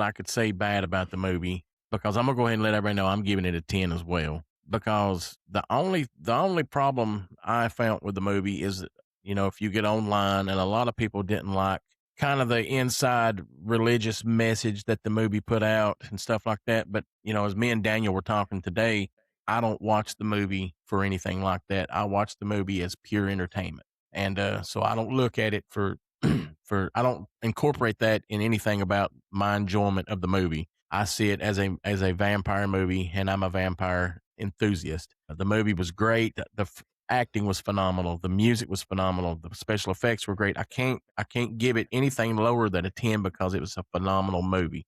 D: I could say bad about the movie, because I'm gonna go ahead and let everybody know I'm giving it a 10 as well. Because the only problem I found with the movie is that, if you get online, and a lot of people didn't like kind of the inside religious message that the movie put out and stuff like that. But, as me and Daniel were talking today, I don't watch the movie for anything like that. I watch the movie as pure entertainment. And so I don't look at it for I don't incorporate that in anything about my enjoyment of the movie. I see it as a vampire movie, and I'm a vampire enthusiast. The movie was great. The acting was phenomenal. The music was phenomenal. The special effects were great. I can't give it anything lower than a 10 because it was a phenomenal movie.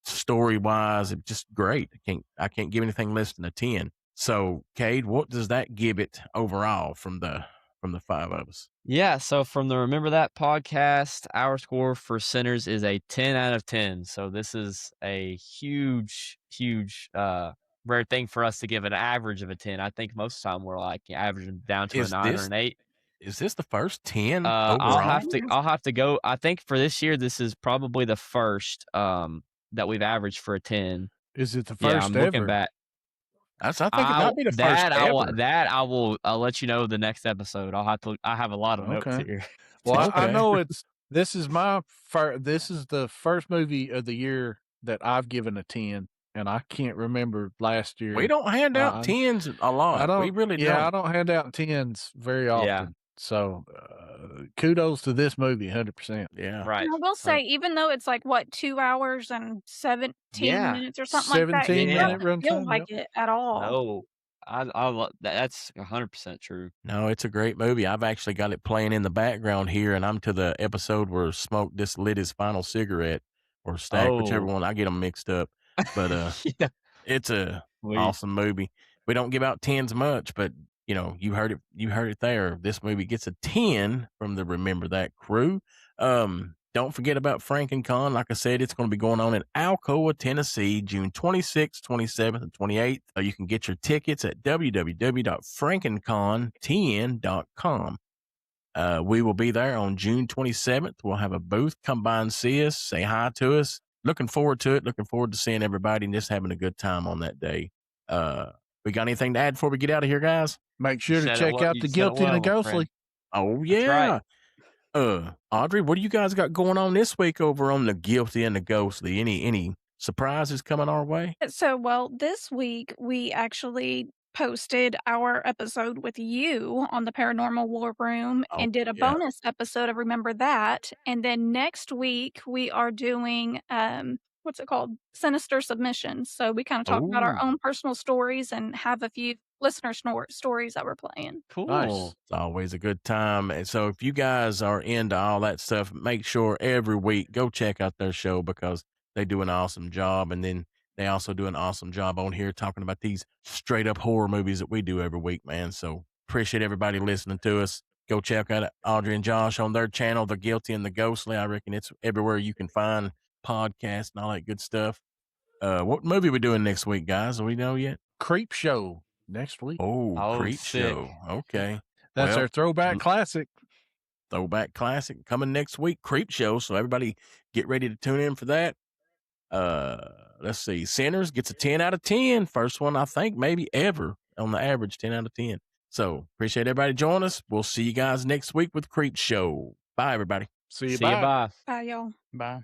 D: Story wise, it's just great. I can't give anything less than a 10. So, Cade, what does that give it overall from the five of us?
E: Yeah, so from the Remember That podcast, our score for Sinners is a 10 out of 10. So this is a huge, rare thing for us to give an average of a 10. I think most of the time we're like averaging down to a 9 or an 8.
D: Is this the first 10
E: I'll
D: overall?
E: have to go. I think for this year, this is probably the first that we've averaged for a 10.
F: Is it the
E: Yeah,
F: first
E: I'm
F: ever?
E: looking back.
D: I think it might be the first ever.
E: I'll let you know the next episode. I have a lot of notes here.
F: Well, I know this is the first movie of the year that I've given a 10, and I can't remember last year.
D: We don't hand out 10s a lot. We really don't.
F: Yeah, I don't hand out 10s very often.
E: Yeah.
F: So, kudos to this movie, 100%.
D: Yeah.
E: Right.
H: And I will say, even though it's like, what, 2 hours and 17 minutes or something like that,
F: 17-minute
H: it doesn't feel like it at all.
E: No, I love that's 100% true.
D: No, it's a great movie. I've actually got it playing in the background here, and I'm to the episode where Smoke just lit his final cigarette, or Stack, whichever one. I get them mixed up. But
E: Yeah.
D: it's a awesome movie. We don't give out 10s much, but you heard it there. This movie gets a 10 from the Remember That crew. Don't forget about FrankenCon. Like I said, it's going to be going on in Alcoa, Tennessee, June 26th, 27th, and 28th. You can get your tickets at www.frankencontn.com. We will be there on June 27th. We'll have a booth. Come by and see us. Say hi to us. Looking forward to it. Looking forward to seeing everybody and just having a good time on that day. We got anything to add before we get out of here, guys?
F: Make sure to check out The Guilty and the Ghostly.
D: Oh, yeah.
E: Right.
D: Audrey, what do you guys got going on this week over on The Guilty and the Ghostly? Any surprises coming our way?
H: So, well, this week we actually posted our episode with you on the Paranormal War Room and did a bonus episode of Remember That. And then next week we are doing what's it called? Sinister Submissions. So we kind of talk about our own personal stories and have a few listener stories that we're playing.
E: Cool.
D: Nice. It's always a good time. And so if you guys are into all that stuff, make sure every week go check out their show because they do an awesome job. And then they also do an awesome job on here talking about these straight up horror movies that we do every week, man. So appreciate everybody listening to us. Go check out Audrey and Josh on their channel, The Guilty and the Ghostly. I reckon it's everywhere you can find podcasts and all that good stuff. What movie we doing next week, guys? Do we know yet?
F: Creep Show next week.
D: Oh, Creep Show. Okay.
F: That's our throwback classic.
D: Throwback classic coming next week, Creep Show. So everybody get ready to tune in for that. Let's see. Sinners gets a 10 out of 10. First one, I think, maybe ever on the average, 10 out of 10. So appreciate everybody join us. We'll see you guys next week with Creep Show. Bye, everybody.
F: See you.
E: Bye.
H: Bye, y'all.
G: Bye.